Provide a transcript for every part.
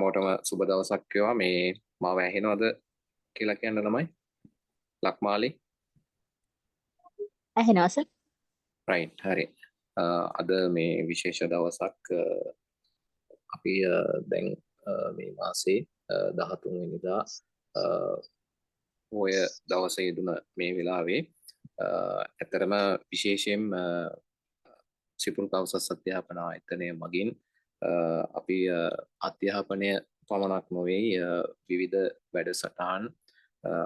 හැමෝටම සුබ දවසක් වේවා. මේ මාව ඇහෙනවද කියලා කියන්න ළමයි? ලක්මාලි. ඇහෙනවා සර්. රයිට් හරි. අද මේ විශේෂ දවසක් අපි දැන් මේ මාසේ 13 වෙනිදා ඔය දවසේ යෙදුන මේ වෙලාවේ ඇතරම විශේෂයෙන් සිපුල් කවුසස් අධ්‍යාපන ආයතනය මගින් අපි අධ්‍යාපනය පමණක් නොවේ විවිධ වැඩසටහන්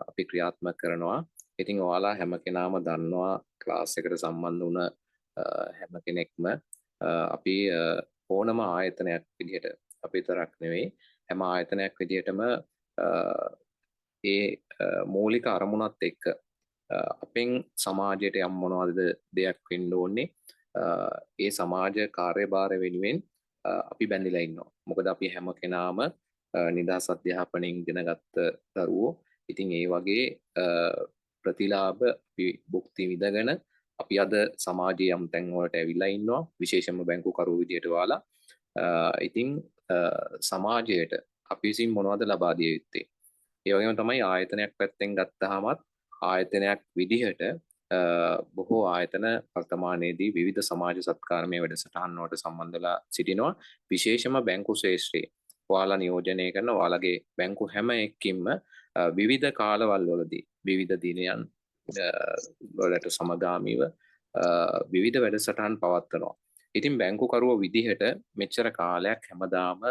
අපි ක්‍රියාත්මක කරනවා. ඉතින් ඔයාලා හැම කෙනාම දන්නවා ක්ලාස් එකට සම්බන්ධ වුණ හැම කෙනෙක්ම අපි ඕනම ආයතනයක් විදිහට අපි තරක් නෙවෙයි හැම ආයතනයක් විදිහටම ඒ මූලික අරමුණත් එක්ක අපෙන් සමාජයට යම් මොනවද දෙයක් වෙන්න ඕනේ ඒ සමාජ කාර්යභාරය වෙනුවෙන් අපි බැඳිලා ඉන්නවා. මොකද අපි හැම කෙනාම නිදහස් අධ්‍යාපනයෙන් ඉගෙනගත්ත දරුවෝ. ඉතින් ඒ වගේ ප්‍රතිලාභ අපි භුක්ති විඳගෙන අපි අද සමාජයේ යම් තැන් වලට ඇවිල්ලා ඉන්නවා. විශේෂයෙන්ම බැංකුකරුවෝ විදියට වාලා. ඉතින් සමාජයට අපි විසින් මොනවද ලබා දිය යුත්තේ? ඒ වගේම තමයි ආයතනයක් පැත්තෙන් ගත්තාමත් ආයතනයක් විදිහට බොහෝ ආයතන වර්තමානයේදී විවිධ සමාජ සත්කාරමය වැඩසටහන් වලට සම්බන්ධ වෙලා සිටිනවා. විශේෂම බැංකු ශාස්ත්‍රයේ ඔයාලා නියෝජනය කරන ඔයාලගේ බැංකු හැම එකකින්ම විවිධ කාලවල වලදී විවිධ දිනයන් වලට සමගාමීව විවිධ වැඩසටහන් පවත්වනවා. ඉතින් බැංකුකරුවෝ විදිහට මෙච්චර කාලයක් හැමදාම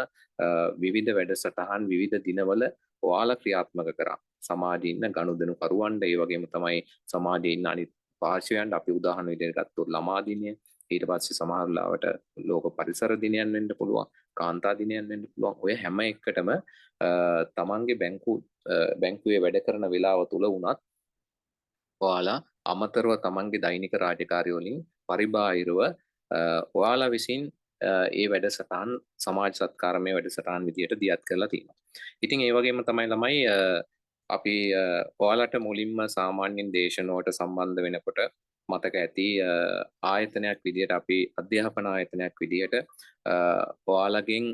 විවිධ වැඩසටහන් විවිධ දිනවල ඔයාලා ක්‍රියාත්මක කරා. සමාජයේ ඉන්න ගනුදෙනු කරුවන්ට ඒ වගේම තමයි සමාජයේ ඉන්න අනිත් පාර්ශවයන්ට අපි උදාහරණ විදිහට ගත්තොත් ළමා දිනය ඊට පස්සේ සමහර ලාවට ලෝක පරිසර දිනයන් වෙන්න පුළුවන් කාන්තා දිනයන් වෙන්න පුළුවන් ඔය හැම එකටම තමන්ගේ බැංකුවේ වැඩ කරන වෙලාව තුල වුණත් ඔයාලා අමතරව තමන්ගේ දෛනික රාජකාරි වලින් පරිබාහිරව ඔයාලා විසින් ඒ වැඩසටහන් සමාජ සත්කාරමය වැඩසටහන් විදියට දියත් කරලා තියෙනවා. ඉතින් ඒ වගේම තමයි ළමයි අපි ඔයාලට මුලින්ම සාමාන්‍යයෙන් දේශනාවට සම්බන්ධ වෙනකොට මතක ඇති ආයතනයක් විදියට අපි අධ්‍යාපන ආයතනයක් විදියට ඔයාලගෙන්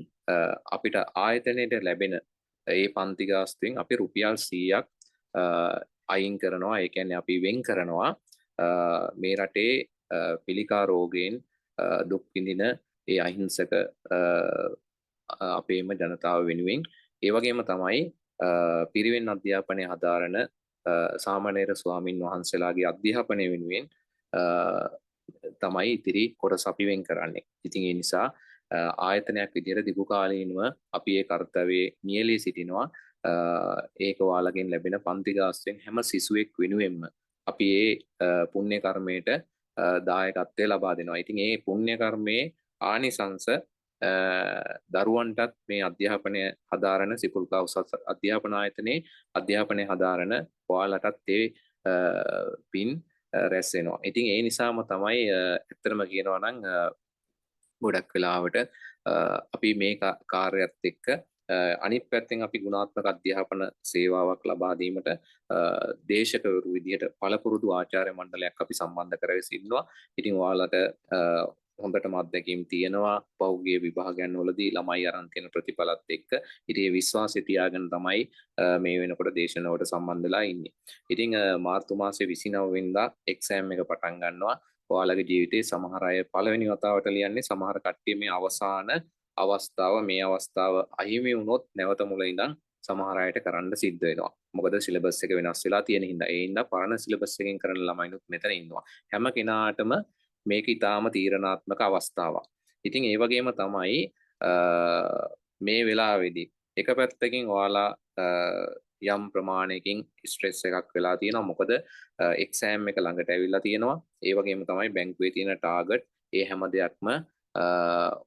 අපිට ආයතනයට ලැබෙන ඒ පන්ති ගාස්තුවෙන් අපි රුපියල් 100ක් අයින් කරනවා. ඒ කියන්නේ අපි වෙන් කරනවා මේ රටේ පිළිකා රෝගයෙන් දුක් විඳින ඒ අහිංසක අපේම ජනතාව වෙනුවෙන්. ඒ වගේම තමයි පිරිවෙන් අධ්‍යාපනය හදාරන සාමණේර ස්වාමින් වහන්සේලාගේ අධ්‍යාපනය වෙනුවෙන් තමයි ඉතිරි කොටස අපි වෙන් කරන්නේ. ඉතින් ඒ නිසා ආයතනයක් විදිහට දීර්ඝ කාලීනව අපි ඒ කාර්යයේ නියැලී සිටිනවා. ඒක ඔයාලගෙන් ලැබෙන පන්ති ගාස්තුවෙන් හැම සිසුවෙක් වෙනුවෙන්ම අපි ඒ පුණ්‍ය කර්මයට දායකත්වය ලබා දෙනවා. ඉතින් ඒ පුණ්‍ය කර්මයේ ආනිසංස දරුවන්ටත් මේ අධ්‍යාපනය හදාරන සිපුල් කවුසස් අධ්‍යාපන ආයතනයේ අධ්‍යාපනය හදාරන ඔයාලටත් ඒ පින් රැස් වෙනවා. ඉතින් ඒ නිසාම තමයි ඇත්තටම කියනවා නම් ගොඩක් වෙලාවට අපි මේ කාර්යයත් එක්ක අනිත් පැත්තෙන් අපි ගුණාත්මක අධ්‍යාපන සේවාවක් ලබා දීමට දේශකවරු විදිහට පළපුරුදු ආචාර්ය මණ්ඩලයක් අපි සම්බන්ධ කරගෙන ඉන්නවා. ඉතින් ඔයාලට හොඳටම අත්දැකීම් තියෙනවා පෞද්ගලික විභාගයන් වලදී ළමයි අරන් තියෙන ප්‍රතිඵලත් එක්ක. ඉතින් ඒ විශ්වාසය තියාගෙන තමයි මේ වෙනකොට දේශනාවට සම්බන්ධ වෙලා ඉන්නේ. ඉතින් මාර්තු මාසේ 29 වෙනිදා එක්සෑම් එක පටන් ගන්නවා. ඔයාලගේ ජීවිතේ සමහර අය පළවෙනි වතාවට ලියන්නේ සමහර කට්ටිය මේ අවසාන අවස්ථාව මේ අවස්ථාව අහිමි වුණොත් නැවත මුල ඉඳන් සමහර අයට කරන්න සිද්ධ වෙනවා. මොකද සිලබස් එක වෙනස් වෙලා තියෙන හින්දා. ඒ හින්දා පරණ සිලබස් එකෙන් කරන ළමයිනුත් මෙතන ඉන්නවා. හැම කෙනාටම මේක ඊටාම තීරණාත්මක අවස්ථාවක්. ඉතින් ඒ වගේම තමයි මේ වෙලාවේදී එක පැත්තකින් ඔයාලා යම් ප්‍රමාණයකින් ස්ට්‍රෙස් එකක් වෙලා තියෙනවා. මොකද එක්සෑම් එක ළඟට ඇවිල්ලා තියෙනවා. ඒ වගේම තමයි බැංකුවේ තියෙන ටාගට් ඒ හැම දෙයක්ම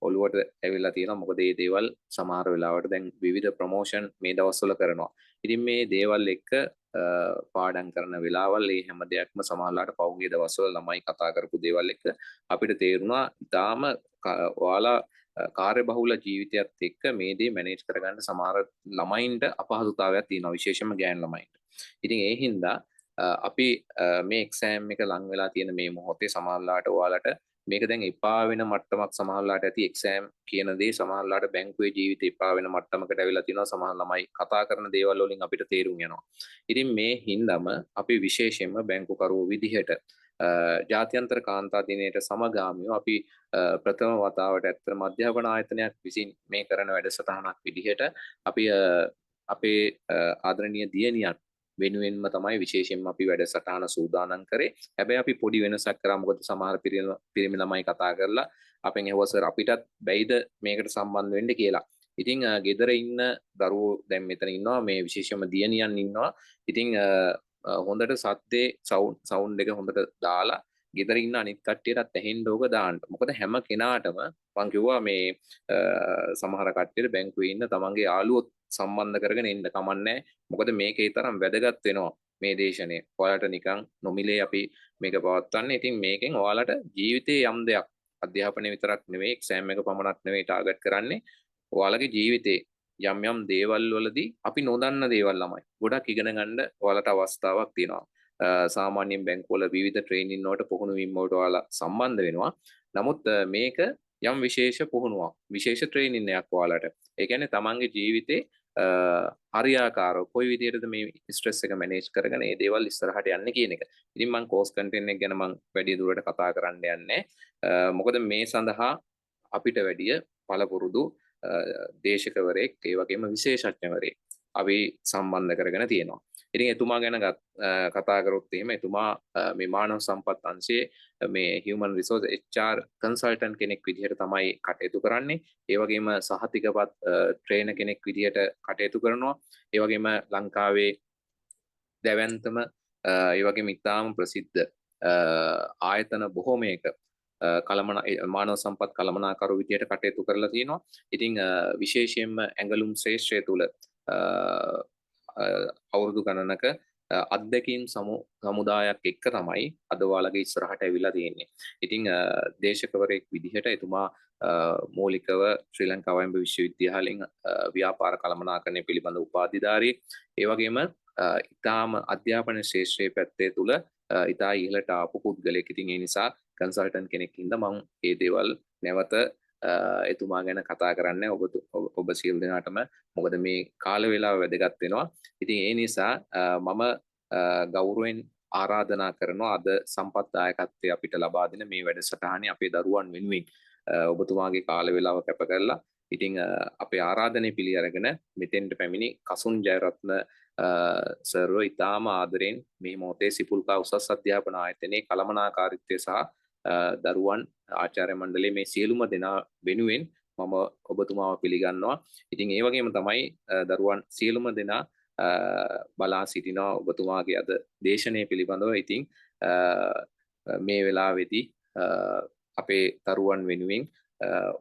ඔළුවට ඇවිල්ලා තියෙනවා. මොකද මේ දේවල් සමහර වෙලාවට දැන් විවිධ ප්‍රොමෝෂන් මේ දවස්වල කරනවා. ඉතින් මේ දේවල් එක්ක පාඩම් කරන වෙලාවල් මේ හැම දෙයක්ම සමහරලාට පෞද්ගලික දවස්වල ළමයි කතා කරපු දේවල් එක්ක අපිට තේරුණා ඊටාම ඔයාලා කාර්යබහුල ජීවිතයත් එක්ක මේ දේ මැනේජ් කරගන්න සමහර ළමයින්ට අපහසුතාවයක් තියෙනවා. විශේෂයෙන්ම ගෑනු ළමයින්ට. ඉතින් ඒ හින්දා අපි මේ එක්සෑම් එක ලඟ වෙලා තියෙන මේ මොහොතේ සමහරලාට ඔයාලට මේක දැන් එපා වෙන මට්ටමක් සමහරලාට ඇති එක්සෑම් කියන දේ සමහරලාට බැංකුවේ ජීවිතේ එපා වෙන මට්ටමකට ඇවිල්ලා තිනවා සමහර ළමයි කතා කරන දේවල් වලින් අපිට තේරුම් යනවා. ඉතින් මේ හින්දාම අපි විශේෂයෙන්ම බැංකුකරුවෝ විදිහට ජාත්‍යන්තර කාන්තා දිනයට සමගාමීව අපි ප්‍රථම වතාවට ඇත්තටම අධ්‍යාපන ආයතනයක් විසින් මේ කරන වැඩසටහනක් විදිහට අපි අපේ ආදරණීය දියණියන් වෙනුවෙන්ම තමයි විශේෂයෙන්ම අපි වැඩසටහන සූදානම් කරේ. හැබැයි අපි පොඩි වෙනසක් කරා. මොකද සමහර පිරිමි ළමයි කතා කරලා අපෙන් ඇහුවා සර් අපිටත් බැයිද මේකට සම්බන්ධ වෙන්න කියලා. ඉතින් ගෙදර ඉන්න දරුවෝ දැන් මෙතන ඉන්නවා මේ විශේෂයෙන්ම දියණියන් ඉන්නවා. ඉතින් හොඳට සද්දේ සවුන්ඩ් එක හොඳට දාලා ගෙදර ඉන්න අනිත් කට්ටියටත් ඇහෙන්න ඕක දාන්න. මොකද හැම කෙනාටම මං කිව්වා මේ සමහර කට්ටියට බැංකුවේ ඉන්න තමන්ගේ යාළුවොත් සම්බන්ධ කරගෙන එන්න කමන්නේ. මොකද මේකේ තරම් වැදගත් වෙනවා මේ දේශනේ. ඔයාලට නිකන් නොමිලේ අපි මේක පවත්වන්නේ. ඉතින් මේකෙන් ඔයාලට ජීවිතේ යම් දෙයක් අධ්‍යාපනය විතරක් නෙවෙයි එක්සෑම් එක පමණක් නෙවෙයි ටාගට් කරන්නේ. ඔයාලගේ ජීවිතේ යම් යම් දේවල් වලදී අපි නොදන්න දේවල් ළමයි ගොඩක් ඉගෙන ගන්න ඔයාලට අවස්ථාවක් තියෙනවා. සාමාන්‍යයෙන් බැංකුවල විවිධ ට්‍රේනින් වලට පුහුණුවීම් වලට ඔයාලා සම්බන්ධ වෙනවා. නමුත් මේක යම් විශේෂ පුහුණුවක් විශේෂ ට්‍රේනින් එකක් ඔයාලට. ඒ කියන්නේ තමන්ගේ ජීවිතේ හරියාකාරව කොයි විදිහටද මේ ස්ට්‍රෙස් එක මැනේජ් කරගෙන මේ දේවල් ඉස්සරහට යන්නේ කියන එක. ඉතින් මම කෝස් කන්ටෙන්ට් එක ගැන මම වැඩි දුරට කතා කරන්න යන්නේ. මොකද මේ සඳහා අපිට වැඩිය පළපුරුදු දේශකවරයෙක් ඒ වගේම විශේෂඥවරයෙක් අපි සම්බන්ධ කරගෙන තියෙනවා. ඉතින් එතුමා ගැන කතා කරොත් එහෙම එතුමා මේ මානව සම්පත් අංශයේ මේ human resource HR consultant කෙනෙක් විදිහට තමයි කටයුතු කරන්නේ. ඒ වගේම සහතිකපත් ට්‍රේනර් කෙනෙක් විදිහට කටයුතු කරනවා. ඒ වගේම ලංකාවේ දැවැන්තම ඒ වගේම ඉතාම ප්‍රසිද්ධ ආයතන බොහෝමයක මානව සම්පත් කළමනාකරු විදිහට කටයුතු කරලා තියෙනවා. ඉතින් විශේෂයෙන්ම ඇඟලුම් ශ්‍රේෂ්ඨය තුල අවුරුදු ගණනක අත්දැකීම් සමුදායක් එක්ක තමයි අද ඔයාලගේ ඉස්සරහට ඇවිල්ලා තියෙන්නේ. ඉතින් දේශකවරයෙක් විදිහට එතුමා මූලිකව ශ්‍රී ලංකා වයඹ විශ්වවිද්‍යාලයෙන් ව්‍යාපාර කළමනාකරණය පිළිබඳ උපාධිධාරියෙක්. ඒ වගේම ඉතාම අධ්‍යාපන ශාස්ත්‍රයේ පැත්තේ තුල ඉතා ඉහළට ආපු පුද්ගලයෙක්. ඉතින් ඒ නිසා කන්සල්ටන්ට් කෙනෙක් හින්දා මම මේ දේවල් නැවත එතුමා ගැන කතා කරන්නේ ඔබ සියලු දෙනාටම. මොකද මේ කාල වේලාව වැදගත් වෙනවා. ඉතින් ඒ නිසා මම ගෞරවයෙන් ආරාධනා කරනවා අද සම්පත් දායකත්වය අපිට ලබා දෙන මේ වැඩසටහනේ අපේ දරුවන් වෙනුවෙන් ඔබතුමාගේ කාල වේලාව කැප කරලා ඉතින් අපේ ආරාධනය පිළි අරගෙන මෙතෙන්ට පැමිණි කසුන් ජයරත්න සර්ව ඉතාම ආදරෙන් මේ මොහොතේ සිපුල්කා උසස් අධ්‍යාපන ආයතනයේ කළමනාකාරීත්වය සහ දරුවන් ආචාර්ය මණ්ඩලයේ මේ සියලුම දෙනා වෙනුවෙන් මම ඔබතුමාව පිළිගන්නවා. ඉතින් ඒ වගේම තමයි දරුවන් සියලුම දෙනා බලා සිටිනවා ඔබතුමාගේ අද දේශනය පිළිබඳව. ඉතින් මේ වෙලාවේදී අපේ දරුවන් වෙනුවෙන්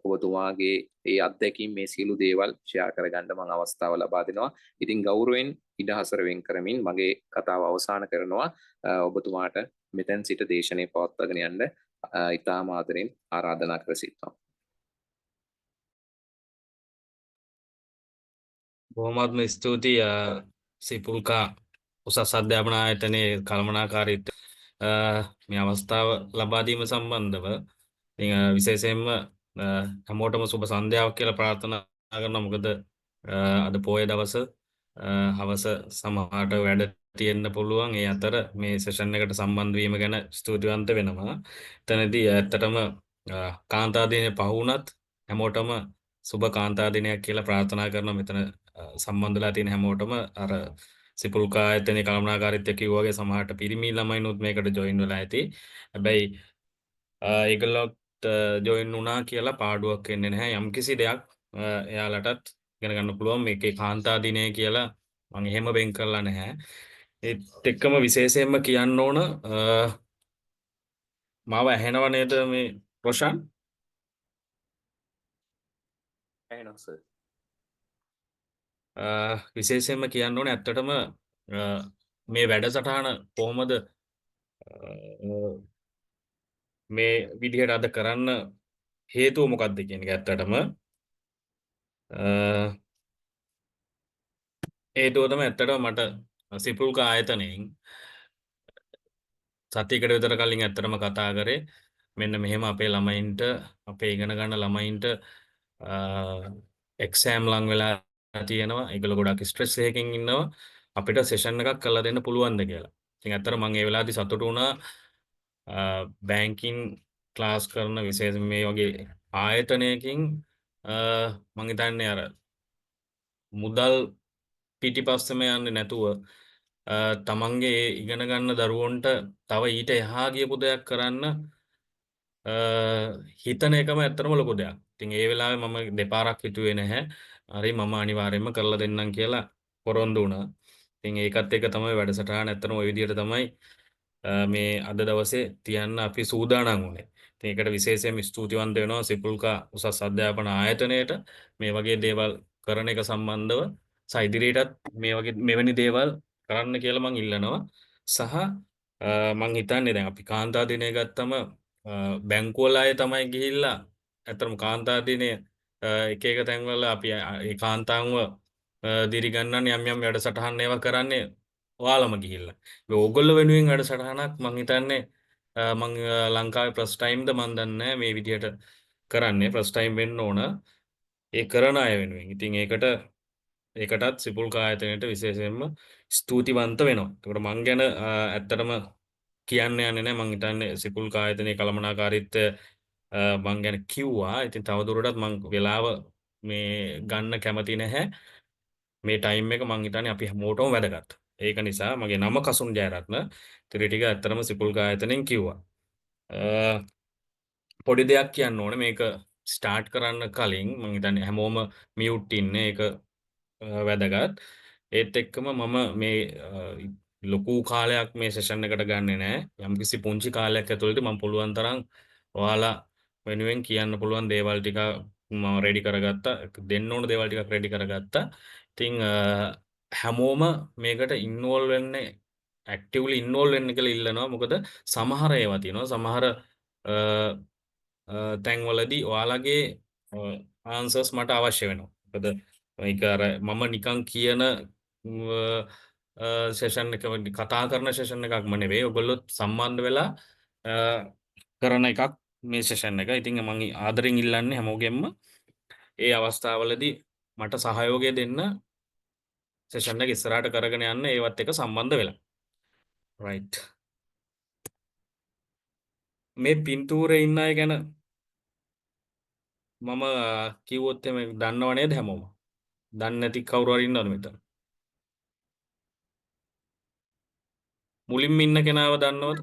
ඔබතුමාගේ ඒ අත්දැකීම් මේ සියලු දේවල් ෂෙයා කරගන්න මම අවස්ථාව ලබා දෙනවා. ඉතින් ගෞරවයෙන් ඉඩහසර වෙන් කරමින් මගේ කතාව අවසන් කරනවා. ඔබතුමාට මෙතෙන් සිට දේශනේ පවත්වාගෙන යන්න ඉතාම ආදරෙන් ආරාධනා කර සිටිනවා. බොහොමත්ම ස්තුතියි සිපුල්කා උසස් අධ්‍යාපන ආයතනයේ කළමනාකාරීත්වය මේ අවස්ථාව ලබා දීම සම්බන්ධව විශේෂයෙන්ම හැමෝටම සුබ සන්ධ්‍යාවක් කියලා ප්‍රාර්ථනා කරනවා. මොකද අද පොය දවස හවස සමහරට වැඩ තියෙන්න පුළුවන්. ඒ අතර මේ සෙෂන් එකට සම්බන්ධ වීම ගැන ස්තුතිවන්ත වෙනවා. එතනදී ඇත්තටම කාන්තා දිනේ පහ වුණත් හැමෝටම සුබ කාන්තා දිනයක් කියලා ප්‍රාර්ථනා කරනවා. මෙතන සම්බන්ධලා තියෙන හැමෝටම අර සිපුල්කා ආයතනයේ කළමනාකාරීත්වය කිව්වා වගේ සමහරට පිරිමි ළමයිනුත් මේකට ජොයින් වෙලා ඇති. හැබැයි ඒගොල්ලොත් ජොයින් වුණා කියලා පාඩුවක් වෙන්නේ නැහැ. යම්කිසි දෙයක් එයාලටත් ඉගෙන ගන්න පුළුවන්. මේකේ කාන්තා දිනය කියලා මම එහෙම වෙන් කරලා නැහැ. ඒත් එක්කම විශේෂයෙන්ම කියන්න ඕන මාව ඇහෙනව නේද මේ රොෂන්? ඇහෙනවා සර්. විශේෂයෙන්ම කියන්න ඕනේ ඇත්තටම මේ වැඩසටහන කොහොමද මේ විදිහට අද කරන්න හේතුව මොකක්ද කියන එක ඇත්තටම හේතුව තමයි ඇත්තටම මට සිපුල්කා ආයතනයෙන් සතියකට විතර කලින් ඇත්තටම කතා කරේ මෙන්න මෙහෙම අපේ ළමයින්ට අපේ ඉගෙන ගන්න ළමයින්ට එක්සෑම් ලං වෙලා තියෙනවා ඒගොල්ලෝ ගොඩක් ස්ට්‍රෙස් එකකින් ඉන්නවා අපිට සෙෂන් එකක් කරලා දෙන්න පුළුවන්ද කියලා. ඉතින් ඇත්තට මම ඒ වෙලාවේදී සතුටු වුණා බැංකින් ක්ලාස් කරන විශේෂ මේ වගේ ආයතනයකින් මං හිතන්නේ අර මුදල් පිටිපස්සම යන්නේ නැතුව තමන්ගේ ඉගෙන ගන්න දරුවන්ට තව ඊට එහා ගියපු දෙයක් කරන්න හිතන එකම ඇත්තටම ලොකු දෙයක්. ඉතින් ඒ වෙලාවේ මම දෙපාරක් හිතුවේ නැහැ. හරි මම අනිවාර්යයෙන්ම කරලා දෙන්නම් කියලා පොරොන්දු වුණා. ඉතින් ඒකත් එක්ක තමයි වැඩසටහන ඇත්තටම ওই විදිහට තමයි මේ අද දවසේ තියන්න අපි සූදානම් වුණේ. ඉතින් ඒකට විශේෂයෙන්ම ස්තුතිවන්ත වෙනවා සිපුල්කා උසස් අධ්‍යාපන ආයතනයට මේ වගේ දේවල් කරන එක සම්බන්ධව සහ ඉදිරියටත් මේ වගේ මෙවැනි දේවල් කරන්න කියලා මං ඉල්ලනවා. සහ මං හිතන්නේ දැන් අපි කාන්තා දිනය ගත්තම බැංකුවල අය තමයි ගිහිල්ලා ඇත්තටම කාන්තා දිනය එක එක තැන්වල අපි ඒ කාන්තාන්ව දිරිගන්නන්න යම් යම් වැඩසටහන් ඒවා කරන්නේ ඔයාලම ගිහිල්ලා. ඒ ඕගොල්ලෝ වෙනුවෙන් වැඩසටහනක් මං හිතන්නේ මං ලංකාවේ ෆස්ට් ටයිම්ද මන් දන්නේ මේ විදිහට කරන්නේ ෆස්ට් ටයිම් වෙන්න ඕන. ඒ කරන අය වෙනුවෙන්. ඉතින් ඒකටත් සිපුල් ආයතනයට විශේෂයෙන්ම ස්තුතිවන්ත වෙනවා. ඒකට මං ගැන ඇත්තටම කියන්න යන්නේ නැහැ. මං හිතන්නේ සිපුල් ආයතනයේ කළමනාකාරීත්වය මං ගැන කිව්වා. ඉතින් තවදුරටත් මං වෙලාව මේ ගන්න කැමති නැහැ. මේ ටයිම් එක මං හිතන්නේ අපි හැමෝටම වැදගත්. ඒක නිසා මගේ නම කසුන් ජයරත්න. ඉතින් ටික ඇත්තටම සිපුල් ආයතනයෙන් කිව්වා. පොඩි දෙයක් කියන්න ඕනේ මේක ස්ටාර්ට් කරන්න කලින් මං හිතන්නේ හැමෝම මියුට් ඉන්නේ ඒක වැදගත්. ඒත් එක්කම මම මේ ලොකු කාලයක් මේ සෙෂන් එකට ගන්නෙ නෑ. යම්කිසි පුංචි කාලයක් ඇතුළත මම පුළුවන් තරම් ඔයාලා වෙනුවෙන් කියන්න පුළුවන් දේවල් ටික මම රෙඩි කරගත්තා. දෙන්න ඕන දේවල් ටිකක් රෙඩි කරගත්තා. ඉතින් හැමෝම මේකට ඉන්වෝල්ව් වෙන්නේ ඇක්ටිව්ලි ඉන්වෝල්ව් වෙන්න කියලා ඉල්ලනවා. මොකද සමහර ඒවා තියෙනවා. සමහර තැන්වලදී ඔයාලගේ ආන්සර්ස් මට අවශ්‍ය වෙනවා. මොකද ඒක අර මම නිකන් කියන සෙෂන් එක කතා කරන සෙෂන් එකක්ම නෙවෙයි. ඔයගොල්ලෝ සම්බන්ධ වෙලා කරන එකක් මේ සෙෂන් එක. ඉතින් මම ආදරෙන් ඉල්ලන්නේ හැමෝගෙම ඒ අවස්ථාවවලදී මට සහයෝගය දෙන්න සෙෂන් එක ඉස්සරහට කරගෙන යන්න ඒවත් එක සම්බන්ධ වෙලා. රයිට්. මේ පින්තූරේ ඉන්න අය ගැන මම කිව්වොත් එමේ දන්නව නේද හැමෝම? දන්නේ නැති කවුරු හරි ඉන්නවද මෙතන? මුලින්ම ඉන්න කෙනාව දන්නවද?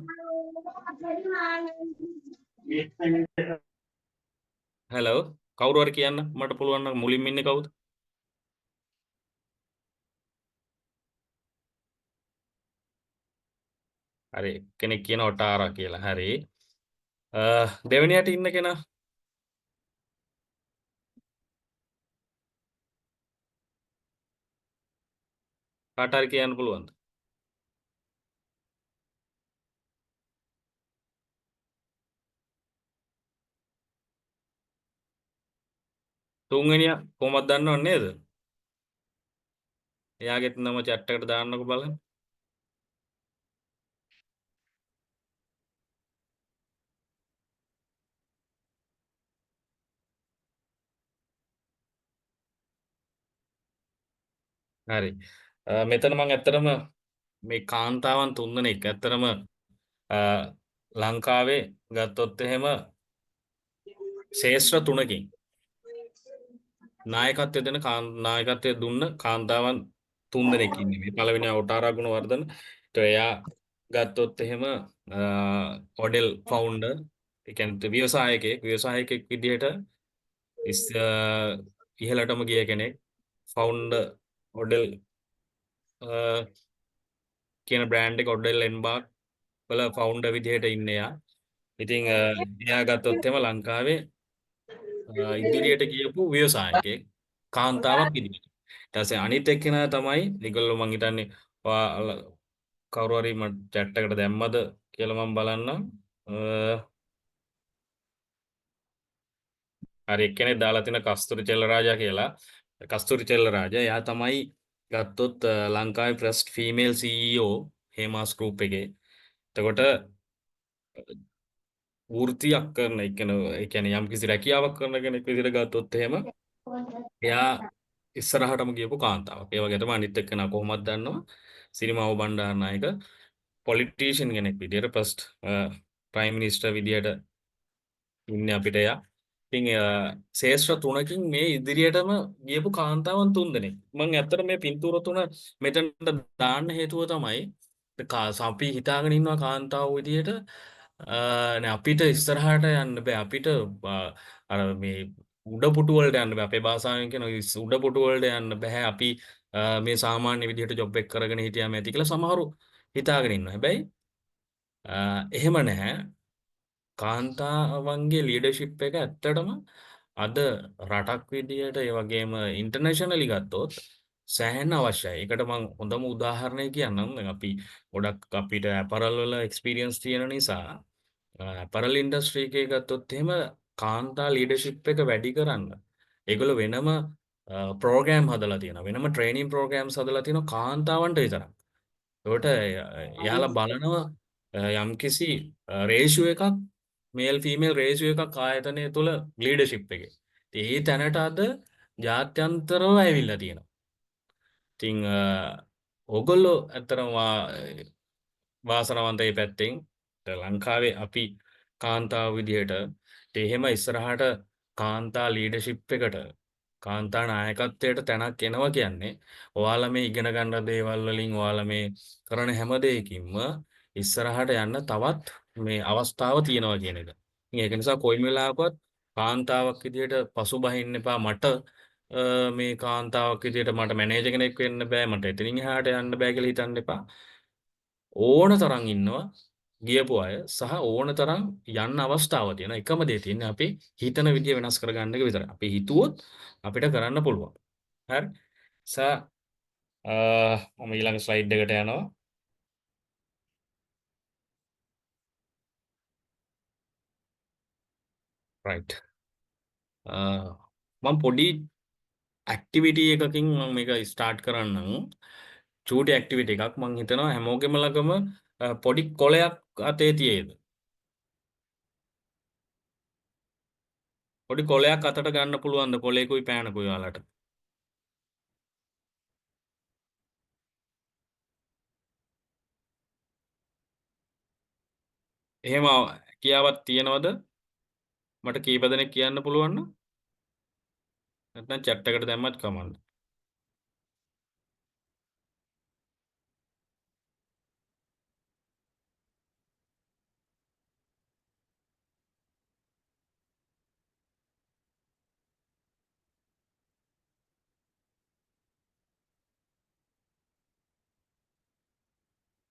හැලෝ කවුරු හරි කියන්න මට පුළුවන් නම් මුලින්ම ඉන්නේ කවුද? හරි කෙනෙක් කියන ඔටාරා කියලා. හරි. දෙවෙනියට ඉන්න කෙනා කාට හරි කියන්න පුළුවන්ද? තුන්වෙනියා කොහොමද දන්නව නේද? එයාගෙත් නම chat එකට දාන්නකෝ බලන්න. හරි. මෙතන මම ඇත්තටම මේ කාන්තාවන් තුන්දෙනෙක් ඇත්තටම ලංකාවේ ගත්තොත් එහෙම ශේෂ්ත්‍ර තුනකින් නායකත්වය දෙන නායකත්වය දුන්න කාන්තාවන් තුන්දෙනෙක් ඉන්නේ. මේ පළවෙනියා ඔටාරා ගුණවර්ධන. එයා ගත්තොත් එහෙම හොඩෙල් ෆවුන්ඩර් ඒ කියන්නේ ව්‍යවසායකයෙක් විදිහට ඉහළටම ගිය කෙනෙක් ෆවුන්ඩර් හොඩෙල් කියන බ්‍රෑන්ඩ් එක හොඩෙල් එම්බාක් වල ෆවුන්ඩර් විදිහට ඉන්නේ එයා. ඉතින් එයා ගත්තොත් එහෙම ලංකාවේ ඉදිරියට ගියපු ව්‍යවසායකයෙක් කාන්තාවක් විදිහට. ඊට පස්සේ අනිත් එක්කෙනා තමයි ඒගොල්ලෝ මං හිතන්නේ කවුරු හරි මට chat එකට දැම්මද කියලා මම බලන්නම්. හරි එක්කෙනෙක් දාලා තියෙන කස්තුරි චෙල්ලරාජා කියලා. කස්තුරි චෙල්ලරාජා එයා තමයි ගත්තොත් ලංකාවේ first female CEO Hemas group එකේ. එතකොට වෘත්තියක් කරන ඒ කියන්නේ යම්කිසි රැකියාවක් කරන කෙනෙක් විදිහට ගත්තොත් එහෙම එයා ඉස්සරහටම ගියපු කාන්තාවක්. ඒ වගේ තමයි අනිත් එක්කෙනා කොහොමද දන්නවා සිරිමාවෝ බණ්ඩාරනායක පොලිටිෂියන් කෙනෙක් විදිහට ෆස්ට් ප්‍රයිම් මිනිස්ටර් විදිහට ඉන්නේ අපිට එයා. ඉතින් ශේෂ්ත්‍ර තුනකින් මේ ඉදිරියටම ගියපු කාන්තාවන් තුන්දෙනෙක්. මම ඇත්තට මේ පින්තූර තුන මෙතනට දාන්න හේතුව තමයි අපි හිතාගෙන ඉන්නවා කාන්තාව විදිහට නෑ අපිට ඉස්සරහට යන්න බෑ අපිට අර මේ උඩ පුටු වලට යන්න බෑ අපේ භාෂාවෙන් කියන උඩ පුටු වලට යන්න බෑ අපි මේ සාමාන්‍ය විදිහට ජොබ් එක කරගෙන හිටියාම ඇති කියලා සමහරු හිතාගෙන ඉන්නවා. හැබැයි එහෙම නැහැ. කාන්තාවන්ගේ ලීඩර්ෂිප් එක ඇත්තටම අද රටක් විදියට ඒ වගේම ඉන්ටර්නැෂනලි ගත්තොත් සෑහෙන්න අවශ්‍යයි. ඒකට මම හොඳම උදාහරණය කියන්නම්. දැන් අපි ගොඩක් අපිට ඇපරල් වල එක්ස්පීරියන්ස් තියෙන නිසා ඇපරල් ඉන්ඩස්ට්‍රි එකේ ගත්තොත් එහෙම කාන්තා ලීඩර්ෂිප් එක වැඩි කරන්න ඒගොල්ලෝ වෙනම ප්‍රෝග්‍රෑම් හදලා තියෙනවා. වෙනම ට්‍රේනින් ප්‍රෝග්‍රෑම්ස් හදලා තියෙනවා කාන්තාවන්ට විතරක්. ඒකට එයාලා බලනවා යම්කිසි රේෂියෝ එකක් මේල් ෆීමේල් රේෂියෝ එකක් ආයතනය තුළ ලීඩර්ෂිප් එකේ. ඒ තැනට අද ජාත්‍යන්තරව ඇවිල්ලා තියෙනවා. ඉතින් ඕගොල්ලෝ ඇත්තටම වාසනාවන්තයි පැත්තෙන් ලංකාවේ අපි කාන්තාව විදිහට එහෙම ඉස්සරහට කාන්තා ලීඩර්ෂිප් එකට කාන්තා නායකත්වයට තැනක් එනවා කියන්නේ ඔයාලා මේ ඉගෙන ගන්න දේවල් වලින් ඔයාලා මේ කරන හැම දෙයකින්ම ඉස්සරහට යන්න තවත් මේ අවස්ථාව තියෙනවා කියන එක. ඉතින් ඒක නිසා කොයිම වෙලාවකවත් කාන්තාවක් විදිහට පසුබහින්න එපා මට මේ කාන්තාවක් විදිහට මට මැනේජර් කෙනෙක් වෙන්න බෑ මට එතනින් එහාට යන්න බෑ කියලා හිතන්න එපා. ඕන තරම් ඉන්නවා ගියපු අය සහ ඕන තරම් යන්න අවස්ථාව තියෙන එකම දේ තියෙන්නේ අපි හිතන විදිය වෙනස් කරගන්න එක විතරයි. අපි හිතුවොත් අපිට කරන්න පුළුවන්. හරි. මම ඊළඟ ස්ලයිඩ් එකට යනවා. රයිට්. මම පොඩි ඇක්ටිවිටි එකකින් මම මේක ස්ටාර්ට් කරන්නම්. චූටි ඇක්ටිවිටි එකක් මම හිතනවා හැමෝගෙම ළඟම පොඩි කොලයක් අතේ තියෙයිද? පොඩි කොලයක් අතට ගන්න පුළුවන්ද? කොලේකුයි පෑනකුයි ඔයාලට. එහෙම කියාවක් තියෙනවද? මට කීප දෙනෙක් කියන්න පුළුවන් නම් නැත්නම් chat එකට දැම්මත් කමන්න.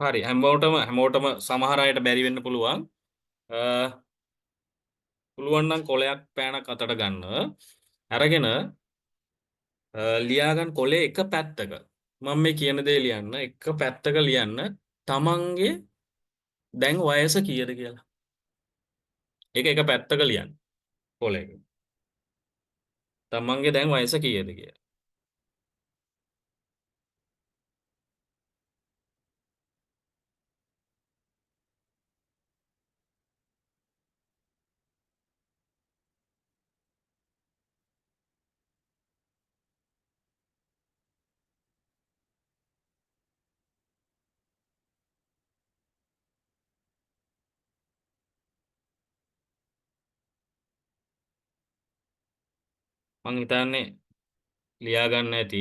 හරි හැමෝටම සමහර අයට බැරි වෙන්න පුළුවන්. පුළුවන් නම් කොලයක් පෑනක් අතට ගන්න. අරගෙන ලියාගන්න කොලේ එක පැත්තක. මම මේ කියන දේ ලියන්න එක පැත්තක ලියන්න තමන්ගේ දැන් වයස කීයද කියලා. ඒක එක පැත්තක ලියන්න කොලේක. තමන්ගේ දැන් වයස කීයද කියලා. මං හිතන්නේ ලියාගන්න ඇති.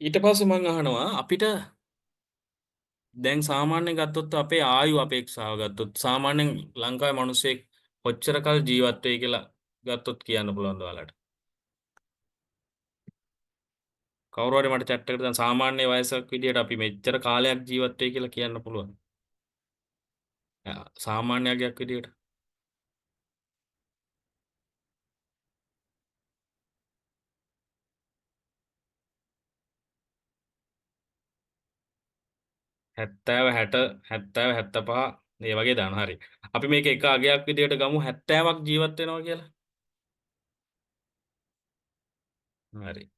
ඊට පස්සේ මං අහනවා අපිට දැන් සාමාන්‍යයෙන් ගත්තොත් අපේ ආයු අපේක්ෂාව ගත්තොත් සාමාන්‍යයෙන් ලංකාවේ මිනිස්සෙක් කොච්චර කල් ජීවත් වෙයි කියලා ගත්තොත් කියන්න පුළුවන්ද ඔයාලට? කවුරු හරි මට chat එකට දැන් සාමාන්‍ය වයසක් විදියට අපි මෙච්චර කාලයක් ජීවත් වෙයි කියලා කියන්න පුළුවන්. සාමාන්‍ය අගයක් විදියට 70 60 70 75 මේ වගේ දාන හරි. අපි මේක එක අගයක් විදියට ගමු 70ක් ජීවත් වෙනවා කියලා. හරි.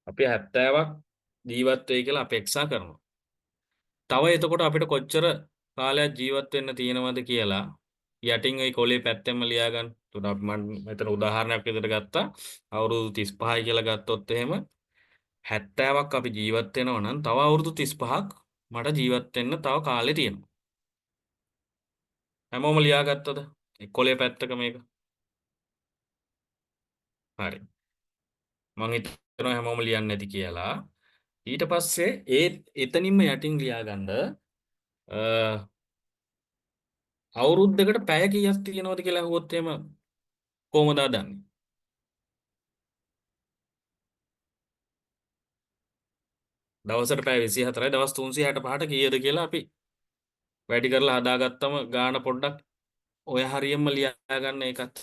අපි 70ක් ජීවත් වෙයි කියලා අපේක්ෂා කරනවා. තව එතකොට අපිට කොච්චර කාලයක් ජීවත් වෙන්න තියෙනවද කියලා යටින් ওই කොලේ පැත්තෙන්ම ලියා ගන්න. එතකොට අපි මම මෙතන උදාහරණයක් විදිහට ගත්තා. අවුරුදු 35යි කියලා ගත්තොත් එහෙම 70ක් අපි ජීවත් වෙනවා නම් තව අවුරුදු 35ක් මට ජීවත් වෙන්න තව කාලේ තියෙනවා. හැමෝම ලියාගත්තද? ඒ කොලේ පැත්තක මේක. හරි. මම හිතනවා හැමෝම ලියන්නේ නැති කියලා. ඊට පස්සේ ඒ එතනින්ම යටින් ලියාගන්න අවුරුද්දකට පැය කීයක් තියෙනවද කියලා අහුවොත් එහෙම කොහොමද හදන්නේ? දවසට පැය 24යි දවස් 365ට කීයද කියලා අපි වැඩි කරලා හදාගත්තම ගාන පොඩ්ඩක් ඔය හරියෙන්ම ලියා ගන්න ඒකත්.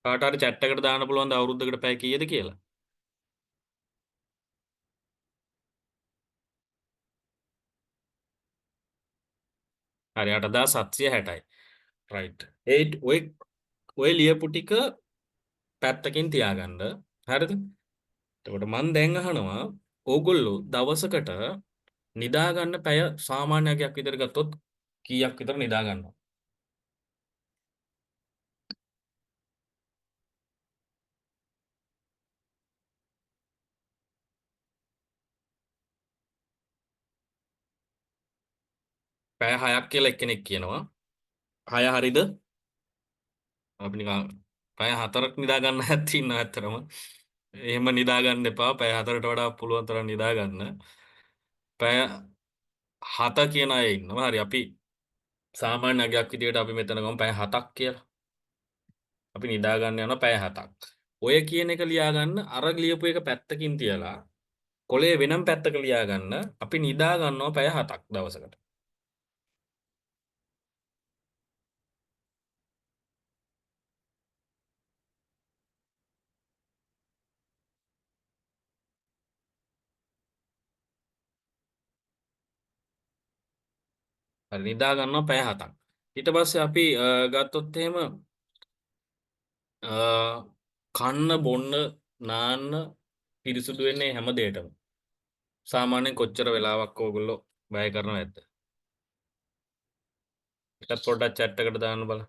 කාට හරි chat එකට දාන්න පුළුවන් ද අවුරුද්දකට පැය කීයද කියලා? හරි 8760යි. right. ඒ ඔය ලියපු ටික පැත්තකින් තියාගන්න. හරිද? එතකොට මම දැන් අහනවා ඕගොල්ලෝ දවසකට නිදා ගන්න පැය සාමාන්‍යයක් විතර ගත්තොත් කීයක් විතර නිදා ගන්නවා? පැය 6ක් කියලා එක්කෙනෙක් කියනවා. 6 හරිද? අපි නිකන් පැය 4ක් නිදා ගන්න හැත් ඉන්නවා ඇත්තටම. එහෙම නිදා ගන්න එපා. පැය 4ට වඩා පුළුවන් තරම් නිදා ගන්න. පැය 7 කියන අය ඉන්නවා. හරි අපි සාමාන්‍ය අගයක් විදියට අපි මෙතන ගමු පැය 7ක් කියලා. අපි නිදා ගන්න යනවා පැය 7ක්. ඔය කියන එක ලියා ගන්න අර ලියපු එක පැත්තකින් තියලා කොලේ වෙනම පැත්තක ලියා ගන්න අපි නිදා ගන්නවා පැය 7ක් දවසකට. හරි නිදා ගන්නවා පැය 7ක්. ඊට පස්සේ අපි ගත්තොත් එහෙම කන්න බොන්න නාන්න පිරිසුදු වෙන්නේ හැම දෙයකටම. සාමාන්‍යයෙන් කොච්චර වෙලාවක් ඕගොල්ලෝ වැය කරනවද නැද්ද? ඒකත් පොඩ්ඩක් chat එකට දාන්න බලන්න.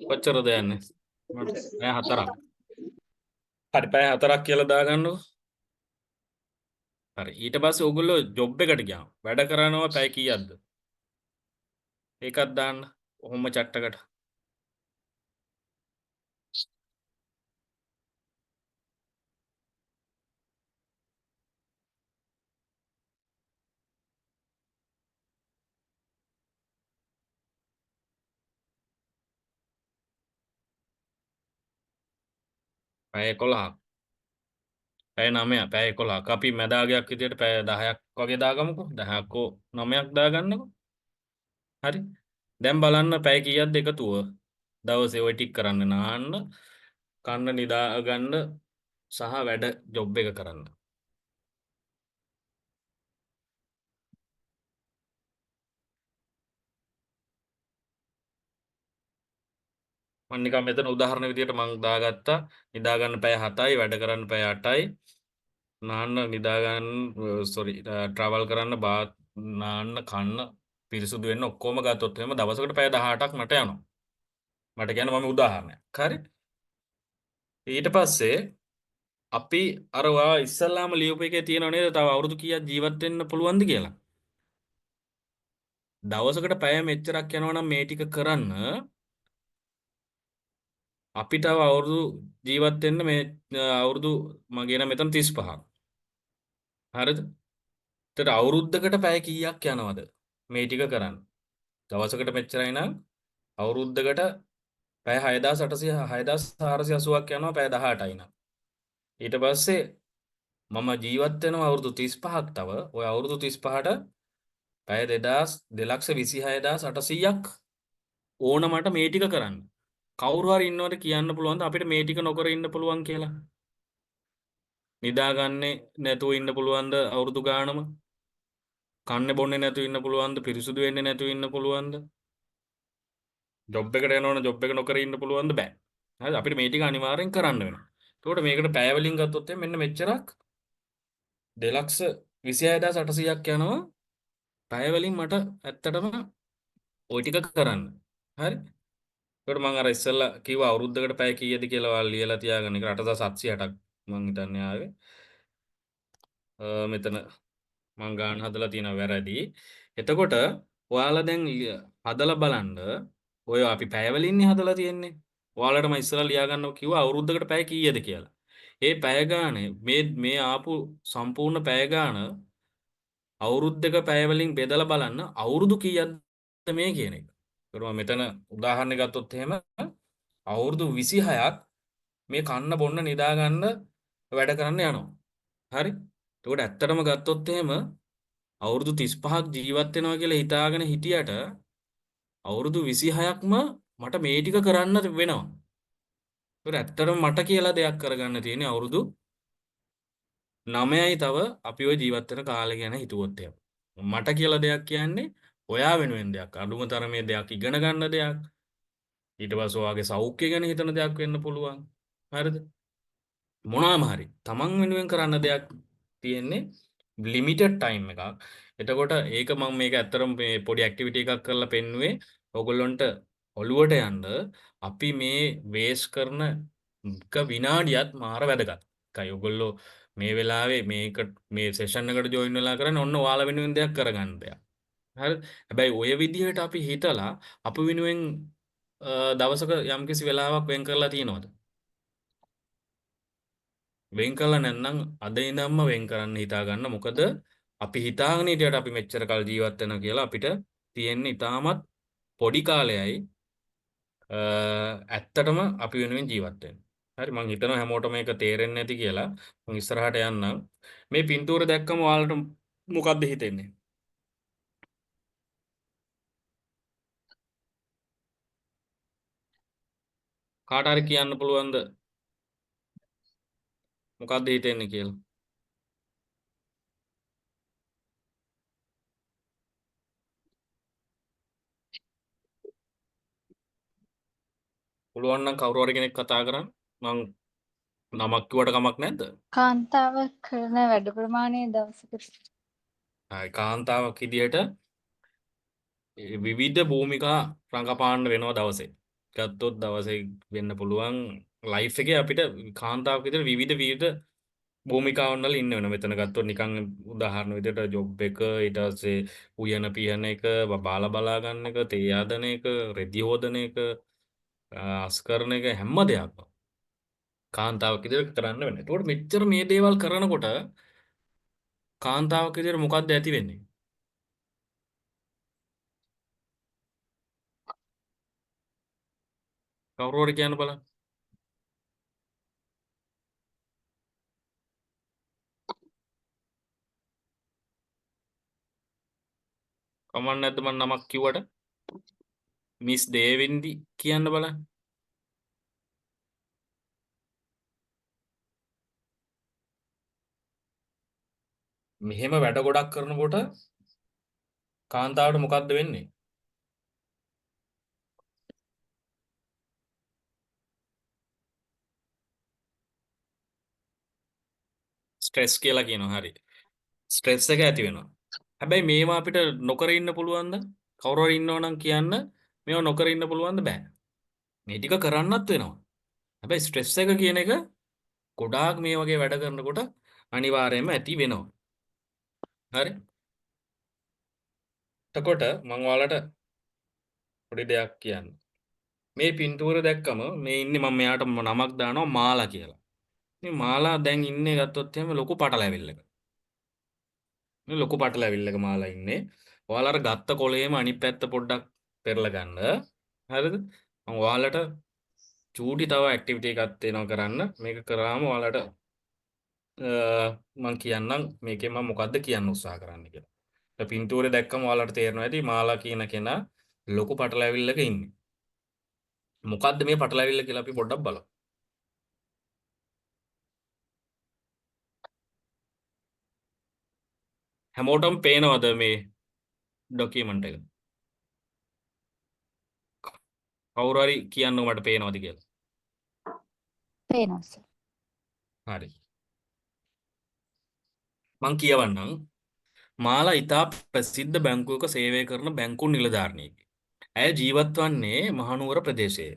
කොච්චරද යන්නේ? පැය 4ක්. හරි පැය 4ක් කියලා දාගන්නකො. හරි ඊට පස්සේ ඕගොල්ලෝ ජොබ් එකට ගියාම වැඩ කරනවා පැය කීයක්ද? ඒකත් දාන්න. ඔහොම chat එකට. පැය 11ක්. පැය 9ක් පැය 11ක්. අපි මැදාගයක් විදියට පැය 10ක් වගේ දාගමුකෝ. 10ක් හෝ 9ක් දාගන්නකො. හරි. දැන් බලන්න පැය කීයක්ද එකතුව. දවසේ ওই ටික කරන්න නාන්න, කන්න නිදා ගන්න සහ වැඩ ජොබ් එක කරන්න. මම නිකන් මෙතන උදාහරණ විදියට මම දාගත්තා. නිදා ගන්න පැය 7යි, වැඩ කරන්න පැය 8යි, නාන්න නිදා ගන්න ට්‍රැවල් කරන්න බාත් නාන්න කන්න පිරිසුදු වෙන්න ඔක්කොම ගත්තොත් එහෙම දවසකට පැය 18ක් මට යනවා. මට කියන්නේ මම උදාහරණයක්. හරි. ඊට පස්සේ අපි අර ඔයා ඉස්සල්ලාම ලියපු එකේ තියෙනව නේද තව අවුරුදු කීයක් ජීවත් වෙන්න පුළුවන්ද කියලා. දවසකට පැය මෙච්චරක් යනවා නම් මේ ටික කරන්න අපි තව අවුරුදු ජීවත් වෙන්න මේ අවුරුදු මගේ නම් මෙතන 35ක්. හරිද? එතකොට අවුරුද්දකට පැය කීයක් යනවද මේ ටික කරන්න? දවසකට මෙච්චරයි නම් අවුරුද්දකට පැය 6800 6480ක් යනවා පැය 18යි නම්. ඊට පස්සේ මම ජීවත් වෙනවා අවුරුදු 35ක් තව. ওই අවුරුදු 35ට පැය 2,26,800ක් ඕන මට මේ ටික කරන්න. කවුරු හරි ඉන්නවද කියන්න පුළුවන්ද අපිට මේ ටික නොකර ඉන්න පුළුවන් කියලා? නිදාගන්නේ නැතුව ඉන්න පුළුවන්ද අවුරුදු ගානම? කන්නේ බොන්නේ නැතුව ඉන්න පුළුවන්ද? පිරිසුදු වෙන්නේ නැතුව ඉන්න පුළුවන්ද? ජොබ් එකට යනවනම් ජොබ් එක නොකර ඉන්න පුළුවන්ද? බෑ. හරිද? අපිට මේ ටික අනිවාර්යෙන් කරන්න වෙනවා. එතකොට මේකට පැය වලින් ගත්තොත් මෙන්න මෙච්චරක් 2,26,800ක් යනවා. පැය වලින් මට ඇත්තටම ওই ටික කරන්න. හරි? ඒකට මම අර ඉස්සෙල්ලා කිව්වා අවුරුද්දකට පැය කීයද කියලා ඔයාලා ලියලා තියාගන්න. ඒක 8,760ක් මං හිතන්නේ ආවේ. මෙතන මං ගාන හදලා තියෙනවා වැරදි. එතකොට ඔයාලා දැන් හදලා බලන්න. ඔය අපි පැය වලින්නේ හදලා තියෙන්නේ. ඔයාලට මම ඉස්සෙල්ලා ලියා ගන්නවා කිව්වා අවුරුද්දකට පැය කීයද කියලා. ඒ පැය ගානේ මේ ආපු සම්පූර්ණ පැය ගාන අවුරුද්දක පැය වලින් බෙදලා බලන්න අවුරුදු කීයක්ද මේ කියන එක. ඒකට මම මෙතන උදාහරණයක් ගත්තොත් එහෙම අවුරුදු 26ක් මේ කන්න බොන්න නිදා ගන්න වැඩ කරන්න යනවා. හරි? එතකොට ඇත්තටම ගත්තොත් එහෙම අවුරුදු 35ක් ජීවත් වෙනවා කියලා හිතාගෙන හිටියට අවුරුදු 26ක්ම මට මේ ටික කරන්න වෙනවා. ඒකට ඇත්තටම මට කියලා දෙයක් කරගන්න තියෙන්නේ අවුරුදු 9යි තව අපි ওই ජීවත් වෙන කාලය ගැන හිතුවොත් එහෙම. මට කියලා දෙයක් කියන්නේ ඔයා වෙනුවෙන් දෙයක්. අඳුම තරමේ දෙයක් ඉගෙන ගන්න දෙයක්. ඊට පස්සේ ඔයාගේ සෞඛ්‍ය ගැන හිතන දෙයක් වෙන්න පුළුවන්. හරිද? මොනවාම හරි තමන් වෙනුවෙන් කරන්න දෙයක් තියෙන්නේ ලිමිටඩ් ටයිම් එකක්. එතකොට ඒක මම මේක ඇත්තටම මේ පොඩි ඇක්ටිවිටි එකක් කරලා පෙන්නුවේ ඔයගොල්ලන්ට ඔළුවට යන්න අපි මේ වේස්ට් කරන එක විනාඩියත් මාර වැදගත්. එකයි ඔයගොල්ලෝ මේ වෙලාවේ මේ සෙෂන් එකට ජොයින් වෙලා කරන්නේ ඔන්න ඔයාලා වෙනුවෙන් දෙයක් කරගන්න දෙයක්. හරිද? හැබැයි ඔය විදිහට අපි හිතලා අප වෙනුවෙන් දවසක යම්කිසි වෙලාවක් වෙන් කරලා තියනවද? වෙන් කළා නැත්නම් අද ඉඳන්ම වෙන් කරන්න හිතා ගන්න. මොකද අපි හිතාගෙන හිටියට අපි මෙච්චර කල් ජීවත් වෙනවා කියලා අපිට තියෙන්නේ ඉතාමත් පොඩි කාලයයි ඇත්තටම අපි වෙනුවෙන් ජීවත් වෙන්න. හරි මං හිතනවා හැමෝටම මේක තේරෙන්නේ නැති කියලා. මං ඉස්සරහට යන්නම්. මේ පින්තූර දැක්කම ඔයාලට මොකද්ද හිතෙන්නේ? කාට හරි කියන්න පුළුවන්ද මොකද්ද හිතෙන්නේ කියලා? පුළුවන් නම් කවුරු හරි කෙනෙක් කතා කරන්න. මං නමක් කිව්වට කමක් නැද්ද? කාන්තාවක් කරන වැඩ ප්‍රමාණය දවසකට කාන්තාවක් විදිහට විවිධ භූමිකා රඟපාන්න වෙනවා දවසේ. ගත්තොත් දවසේ වෙන්න පුළුවන් ලයිෆ් එකේ අපිට කාන්තාවක් විදිහට විවිධ භූමිකාවන් වල ඉන්න වෙනවා. මෙතන ගත්තොත් නිකන් උදාහරණ විදිහට ජොබ් එක, ඊට පස්සේ උයන පිහන එක, බාලා බලා ගන්න එක, තේ ආදන එක, රෙදි හොදන එක, අස් කරන එක හැම දෙයක්ම කාන්තාවක් විදිහට කරන්න වෙනවා. ඒකෝට මෙච්චර මේ දේවල් කරනකොට කාන්තාවක් විදිහට මොකද්ද ඇති වෙන්නේ? කවුරු හරි කියන්න බලන්න. කමක් නැද්ද මම නමක් කිව්වට? මිස් දේවින්දි කියන්න බලන්න. මෙහෙම වැඩ ගොඩක් කරනකොට කාන්තාවට මොකද්ද වෙන්නේ? ස්ට්‍රෙස් කියලා කියනවා. හරි. ස්ට්‍රෙස් එක ඇති වෙනවා. හැබැයි මේවා අපිට නොකර ඉන්න පුළුවන්ද? කවුරු හරි ඉන්නවනම් කියන්න මේවා නොකර ඉන්න පුළුවන්ද? බෑ. මේ ටික කරන්නත් වෙනවා. හැබැයි ස්ට්‍රෙස් එක කියන එක ගොඩාක් මේ වගේ වැඩ කරනකොට අනිවාර්යයෙන්ම ඇති වෙනවා. හරි. එතකොට මම ඔයාලට පොඩි දෙයක් කියන්න. මේ පින්තූර දැක්කම මේ ඉන්නේ මම මෙයාට නමක් දානවා මාලා කියලා. මේ මාලා දැන් ඉන්නේ ගත්තොත් එහෙම ලොකු පටලැවිල්ලක. මේ ලොකු පටලැවිල්ලක මාලා ඉන්නේ. ඔයාලා අර ගත්ත කොලේම අනිත් පැත්ත පොඩ්ඩක් පෙරලා ගන්න. හරිද? මම ඔයාලට චූටි තව ඇක්ටිවිටි එකක් තියෙනවා කරන්න. මේක කරාම ඔයාලට මම කියන්නම් මේකෙන් මම මොකද්ද කියන්න උත්සාහ කරන්න කියලා. පින්තූරේ දැක්කම ඔයාලට තේරෙනවා ඇති මාලා කියන කෙනා ලොකු පටලැවිල්ලක ඉන්නේ. මොකද්ද මේ පටලැවිල්ල කියලා අපි පොඩ්ඩක් බලමු. හැමෝටම පේනවද මේ ડોකියුමන්ට් එක? කවුරු හරි කියන්නකෝ මට පේනවද කියලා. පේනවා සර්. හරි. මං කියවන්නම්. මාලා ඉතා ප්‍රසිද්ධ බැංකුවක සේවය කරන බැංකු නිලධාරණයෙකි. ඇය ජීවත් වන්නේ මහනුවර ප්‍රදේශයේ.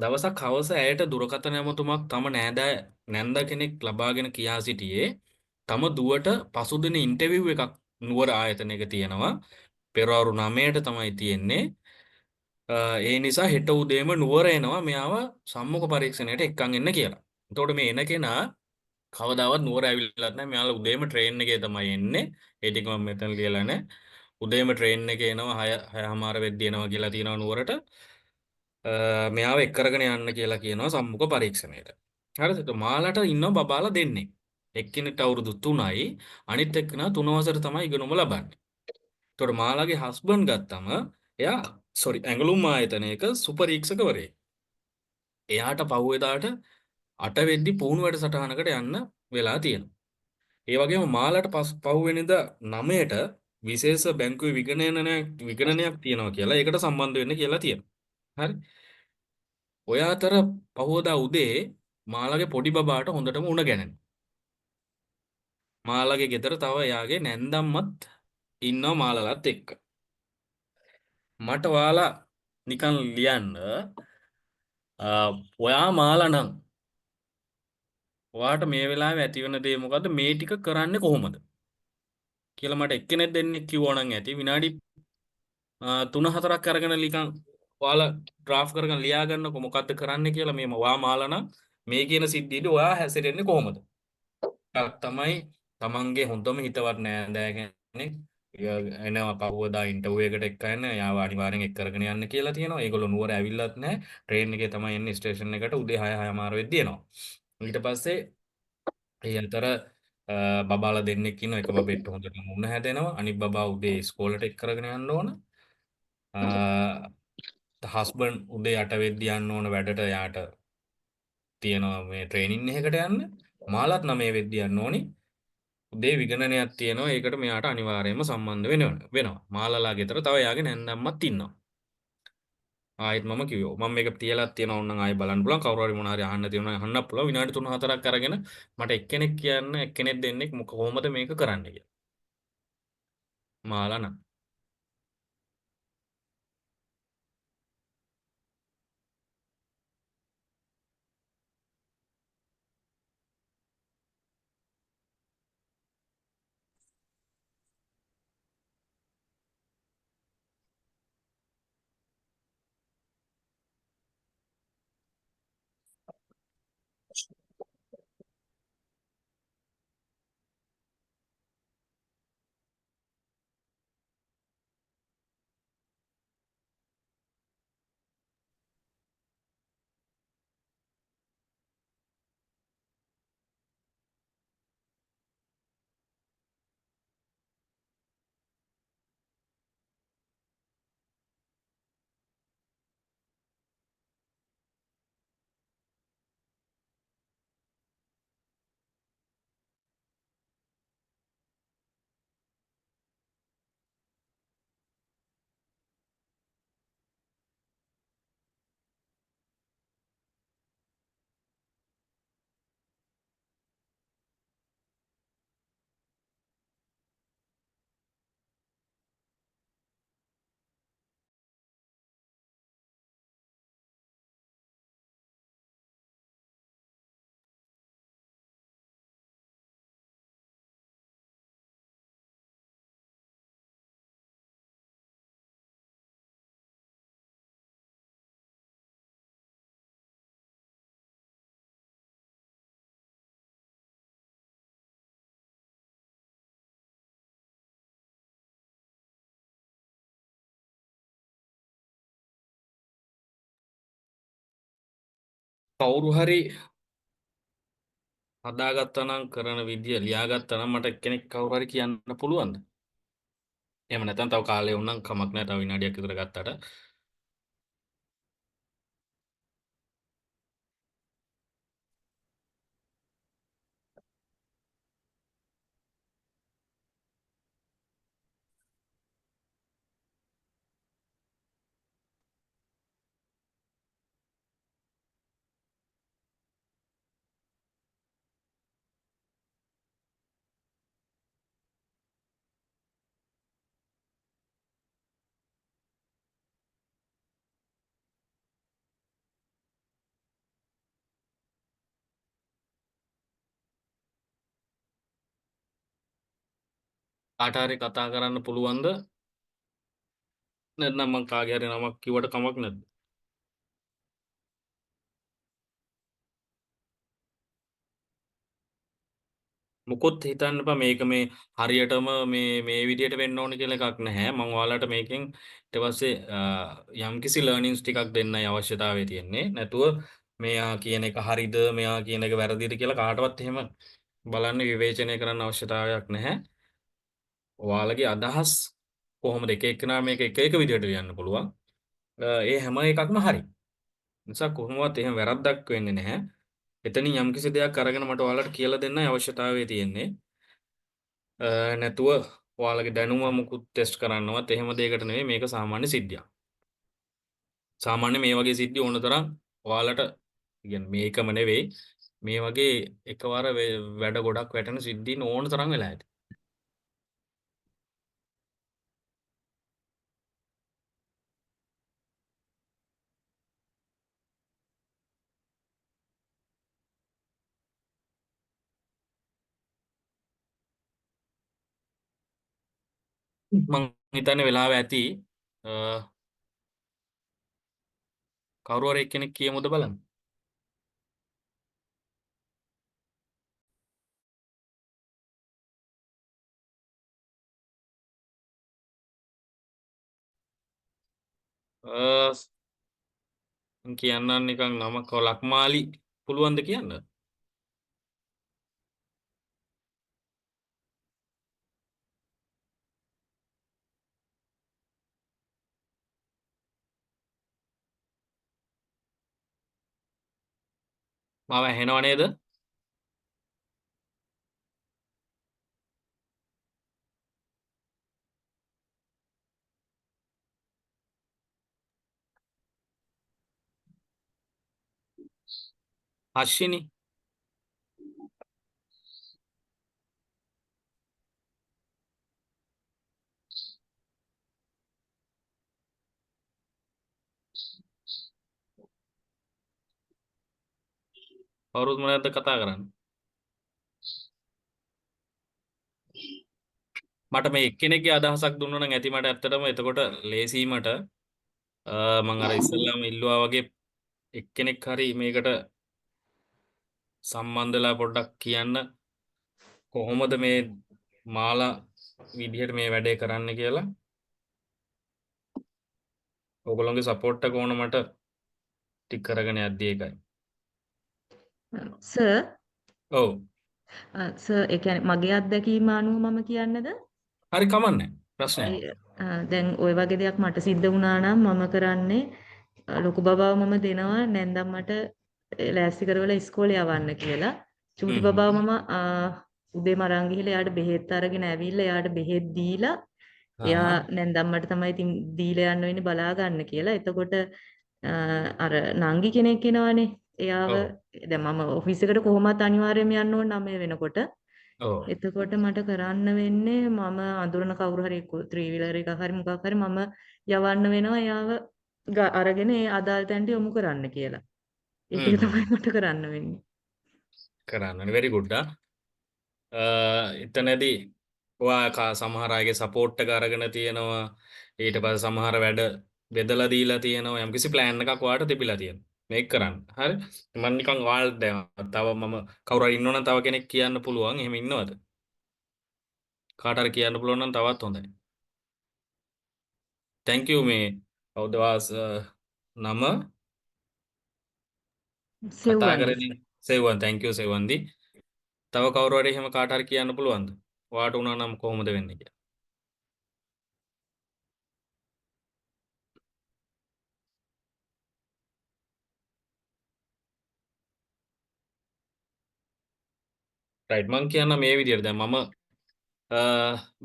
දවසක් හවස ඇයට දුරකථන ඇමතුමක් තම නැන්ද කෙනෙක් ලබාගෙන කියා සිටියේ තම දුවට පසුදින ඉන්ටර්විව් එකක් නුවර ආයතනයක තියෙනවා. පෙරවරු 9ට තමයි තියෙන්නේ. ඒ නිසා හෙට උදේම නුවර එනවා මෙයාව සම්මුඛ පරීක්ෂණයට එක්කන් එන්න කියලා. එතකොට මේ එන කෙනා කවදාවත් නුවර ඇවිල්ලත් නැහැ. මෙයාලා උදේම ට්‍රේන් එකේ තමයි එන්නේ. ඒ ටික මම මෙතන ලියලා නැහැ. උදේම ට්‍රේන් එකේ එනවා 6:00මාර වෙද්දී එනවා කියලා තියෙනවා නුවරට. මෙයාව එක් කරගෙන යන්න කියලා කියනවා සම්මුඛ පරීක්ෂණයට. හරිද? ඒක මාලට ඉන්නවා බබාලා දෙන්නේ. එක්කෙනෙක්ට අවුරුදු 3යි අනිත් එක්කෙනා 3 වසර තමයි ඉගෙනුම ලබන්නේ. එතකොට මාලාගේ හස්බන්ඩ් ගත්තම එයා ඇඟලුම් ආයතනයක සුපරීක්ෂකවරයෙක්. එයාට පහුවෙදාට 8 වෙද්දි පුහුණු වැඩසටහනකට යන්න වෙලා තියෙනවා. ඒ වගේම මාලට පහුවෙනිදා 9ට විශේෂ බැංකුවේ විගණනයක් තියෙනවා කියලා ඒකට සම්බන්ධ වෙන්න කියලා තියෙනවා. හරි. ඔය අතර පහුවදා උදේ මාලාගේ පොඩි බබාට හොඳටම උණ ගැනෙනවා. මාලාගේ ගෙදර තව එයාගේ නැන්දම්මත් ඉන්නවා මාලලත් එක්ක. මට ඔයාලා නිකන් ලියන්න ඔයා මාලා නම් ඔයාට මේ වෙලාවේ ඇති වෙන දේ මොකද්ද මේ ටික කරන්නේ කොහොමද කියලා මට එක්කෙනෙක් දෙන්නෙක් කිව්වා නම් ඇති විනාඩි 3-4ක් අරගෙන නිකන් ඔයාලා ඩ්‍රාෆ්ට් කරගෙන ලියා ගන්නකො මොකද්ද කරන්න කියලා මේ ඔයා මාලා නම් මේ කියන සිද්ධියේදී ඔයා හැසිරෙන්නේ කොහොමද? එකක් තමයි තමන්ගේ හොඳම හිතවත් නෑදෑ කෙනෙක් එනවා පහුවදා ඉන්ටර්විව් එකට එක්කගෙන යාව අනිවාර්යෙන් එක් කරගෙන යන්න කියලා තියෙනවා. ඒගොල්ලෝ නුවර ඇවිල්ලත් නැහැ. ට්‍රේන් එකේ තමයි එන්නේ ස්ටේෂන් එකට උදේ 6:00මාර වෙද්දී එනවා. ඊට පස්සේ ඒ අතර බබාලා දෙන්නෙක් ඉන්නවා. එක බබෙක්ට හොඳට මුණ හැදෙනවා. අනිත් බබා උදේ ඉස්කෝලේට එක් කරගෙන යන්න ඕන. හස්බන්ඩ් උදේ 8 වෙද්දී යන්න ඕන වැඩට. යාට තියෙනවා මේ ට්‍රේනින් එකකට යන්න. මාලත් 9 වෙද්දී යන්න ඕනි. උදේ විගණනයක් තියෙනවා. ඒකට මෙයාට අනිවාර්යයෙන්ම සම්බන්ධ වෙනවා. මාලලා ගෙදර තව එයාගේ නැන්දම්මත් ඉන්නවා. ආයෙත් මම කිව්වා. මම මේක තියලා තියෙනවා ඕනනම් ආයෙ බලන්න පුළුවන්. කවුරු හරි මොනවා හරි අහන්න තියෙනවා අහන්න පුළුවන්. විනාඩි 3-4ක් අරගෙන මට එක්කෙනෙක් කියන්න එක්කෙනෙක් දෙන්නෙක් කොහොමද මේක කරන්න කියලා. මාලා නම් කවුරු හරි හදාගත්තා නම් කරන විදිය ලියාගත්තා නම් මට එක්කෙනෙක් කවුරු හරි කියන්න පුළුවන්ද? එහෙම නැත්නම් තව කාලේ වුණනම් කමක් නැහැ. තව විනාඩියක් විතර ගත්තට. කාට හරි කතා කරන්න පුළුවන්ද? නැත්නම් මං කාගේ හරි නමක් කිව්වට කමක් නැද්ද? මුකුත් හිතන්න එපා. මේක මේ හරියටම මේ විදියට වෙන්න ඕන කියලා එකක් නැහැ. මම ඔයාලට මේකෙන් ඊට පස්සේ යම්කිසි ලර්නින්ග්ස් ටිකක් දෙන්නයි අවශ්‍යතාවය තියෙන්නේ. නැතුව මෙයා කියන එක හරිද මෙයා කියන එක වැරදිද කියලා කාටවත් එහෙම බලන්න විවේචනය කරන්න අවශ්‍යතාවයක් නැහැ. ඔයාලගේ අදහස් කොහොමද එක එක්කෙනා මේක එක එක විදියට ලියන්න පුළුවන්. ඒ හැම එකක්ම හරි. නිසා කොහොමවත් එහෙම වැරද්දක් වෙන්නේ නැහැ. එතනින් යම්කිසි දෙයක් අරගෙන මට ඔයාලට කියලා දෙන්නයි අවශ්‍යතාවය තියෙන්නේ. නැතුව ඔයාලගේ දැනුම මුකුත් ටෙස්ට් කරන්නවත් එහෙම දෙයකට නෙවෙයි. මේක සාමාන්‍ය සිද්ධියක්. සාමාන්‍ය මේ වගේ සිද්ධි ඕන තරම් ඔයාලට කියන්නේ මේකම නෙවෙයි මේ වගේ එකවර වැඩ ගොඩක් වැටෙන සිද්ධීන් ඕන තරම් වෙලා ඇති. මං හිතන්නේ වෙලාව ඇති අ, කවුරු හරි එක්කෙනෙක් කියමුද බලන්න. අ, මං කියන්නම් නිකන් නමක් ලක්මාලි පුළුවන්ද කියන්න? මාව ඇහෙනව නේද? අශ්විනි කවුරුත් මොනවද කතා කරන්නේ? මට මේ එක්කෙනෙක්ගේ අදහසක් දුන්නා නම් ඇති මට ඇත්තටම එතකොට ලේසීමට මං අර ඉස්සෙල්ලාම ඉල්ලුවා වගේ එක්කෙනෙක් හරි මේකට සම්බන්ධලා පොඩ්ඩක් කියන්න කොහොමද මේ මාලා විදිහට මේ වැඩේ කරන්න කියලා. ඔයගොල්ලෝගේ සපෝට් එක ඕන මට ටික කරගෙන යද්දී ඒකයි. සර් ඔව්. සර් ඒ කියන්නේ මගේ අත්දැකීම අනුව මම කියන්නද? හරි කමන්නේ. ප්‍රශ්නයක්. දැන් ওই වගේ දෙයක් මට සිද්ධ වුණා නම් මම කරන්නේ ලොකු බබාව මම දෙනවා නැන්දම්මට ලෑස්ති කරවලා ඉස්කෝලේ යවන්න කියලා. චූටි බබාව මම උදේම අරන් ගිහලා එයාට බෙහෙත් අරගෙන ඇවිල්ලා එයාට බෙහෙත් දීලා එයා නැන්දම්මට තමයි ඉතින් දීලා යන්න වෙන්නේ බලා ගන්න කියලා. එතකොට අර නංගි කෙනෙක් එනවනේ. එයාව දැන් මම ඔෆිස් එකට කොහොමත් අනිවාර්යයෙන්ම යන්න ඕන 9 වෙනකොට. එතකොට මට කරන්න වෙන්නේ මම අඳුරන කවුරු හරි ත්‍රී වීලර් එකක් හරි මොකක් හරි මම යවන්න වෙනවා එයාව අරගෙන ඒ අදාළ තැනට යොමු කරන්න කියලා. ඒක තමයි මට කරන්න වෙන්නේ. කරන්න. very good. එතනදී ඔයා සමහර අයගේ සපෝට් එක අරගෙන තියෙනවා. ඊට පස්සේ සමහර වැඩ බෙදලා දීලා තියෙනවා. යම්කිසි ප්ලෑන් එකක් ඔයාට තිබිලා තියෙනවා. මේක කරන්න. හරි. මම නිකන් ඔයාලට දැන් තව මම කවුරු හරි ඉන්නවනම් තව කෙනෙක් කියන්න පුළුවන්. එහෙම ඉන්නවද? කාට හරි කියන්න පුළුවන් නම් තවත් හොඳයි. thank you මේ කවුද නම කතා කරන්නේ සෙව්වන්. thank you සෙව්වන්දි. තව කවුරු හරි එහෙම කාට හරි කියන්න පුළුවන්ද? ඔයාට උනා නම් කොහොමද වෙන්නේ කියලා. රයිට් මං කියන්න මේ විදිහට දැන් මම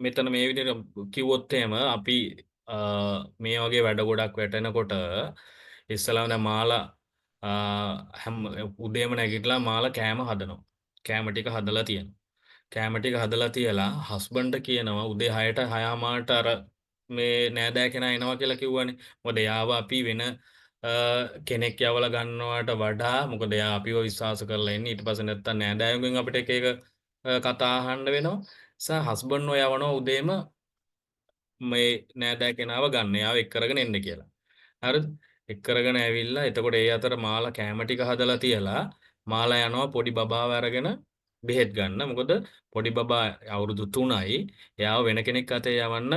මෙතන මේ විදිහට කිව්වොත් එහෙම අපි මේ වගේ වැඩ ගොඩක් වැටෙනකොට ඉස්සලාම දැන් මාලා හැම උදේම නැගිටලා මාලා කෑම හදනවා. කෑම ටික හදලා තියෙනවා. කෑම ටික හදලා තියලා හස්බන්ඩ් කියනවා උදේ 6ට 6:00 අර මේ නෑදෑ කෙනා එනවා කියලා කිව්වනේ. මොකද එයාව අපි වෙන කෙනෙක් යවලා ගන්නවට වඩා මොකද එයා අපිව විශ්වාස කරලා ඉන්නේ. ඊට පස්සේ නැත්තම් නෑදෑයන්ගෙන් අපිට එක එක කතා අහන්න වෙනවා. හස්බන්ඩ් යවනවා උදේම මේ නෑදෑ කෙනාව ගන්න. එයාව එක් කරගෙන එන්න කියලා. හරිද? එක් කරගෙන ඇවිල්ලා එතකොට ඒ අතර මාලා කෑම ටික හදලා තියලා මාලා යනවා පොඩි බබාව අරගෙන බෙහෙත් ගන්න. මොකද පොඩි බබා අවුරුදු 3යි. එයාව වෙන කෙනෙක් අතේ යවන්න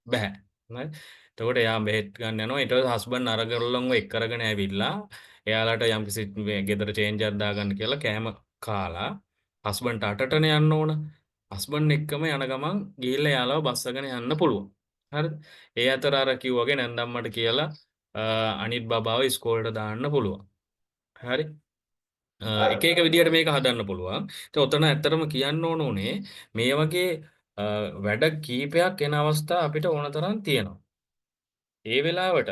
බෑ. හරි? එතකොට එයා බෙහෙත් ගන්න යනවා. ඊට පස්සේ හස්බන්ඩ් අරගලොන්ව එක් කරගෙන ඇවිල්ලා එයාලට යම්කිසි ගෙදර චේන්ජ් එකක් දාගන්න කියලා කෑම කාලා හස්බන්ඩ් 8ටනේ යන්න ඕන. හස්බන්ඩ් එක්කම යන ගමන් ගිහිල්ලා යාළුවා බස්සගෙන යන්න පුළුවන්. හරිද? ඒ අතර අර කිව්වාගේ නැන්දම්මට කියලා අනිත් බබාව ඉස්කෝලේට දාන්න පුළුවන්. හරි? එක එක විදිහට මේක හදන්න පුළුවන්. ඉතින් ඔතන ඇත්තටම කියන්න ඕනේ මේ වගේ වැඩ කීපයක් එන අවස්ථා අපිට ඕන තරම් තියෙනවා. ඒ වෙලාවට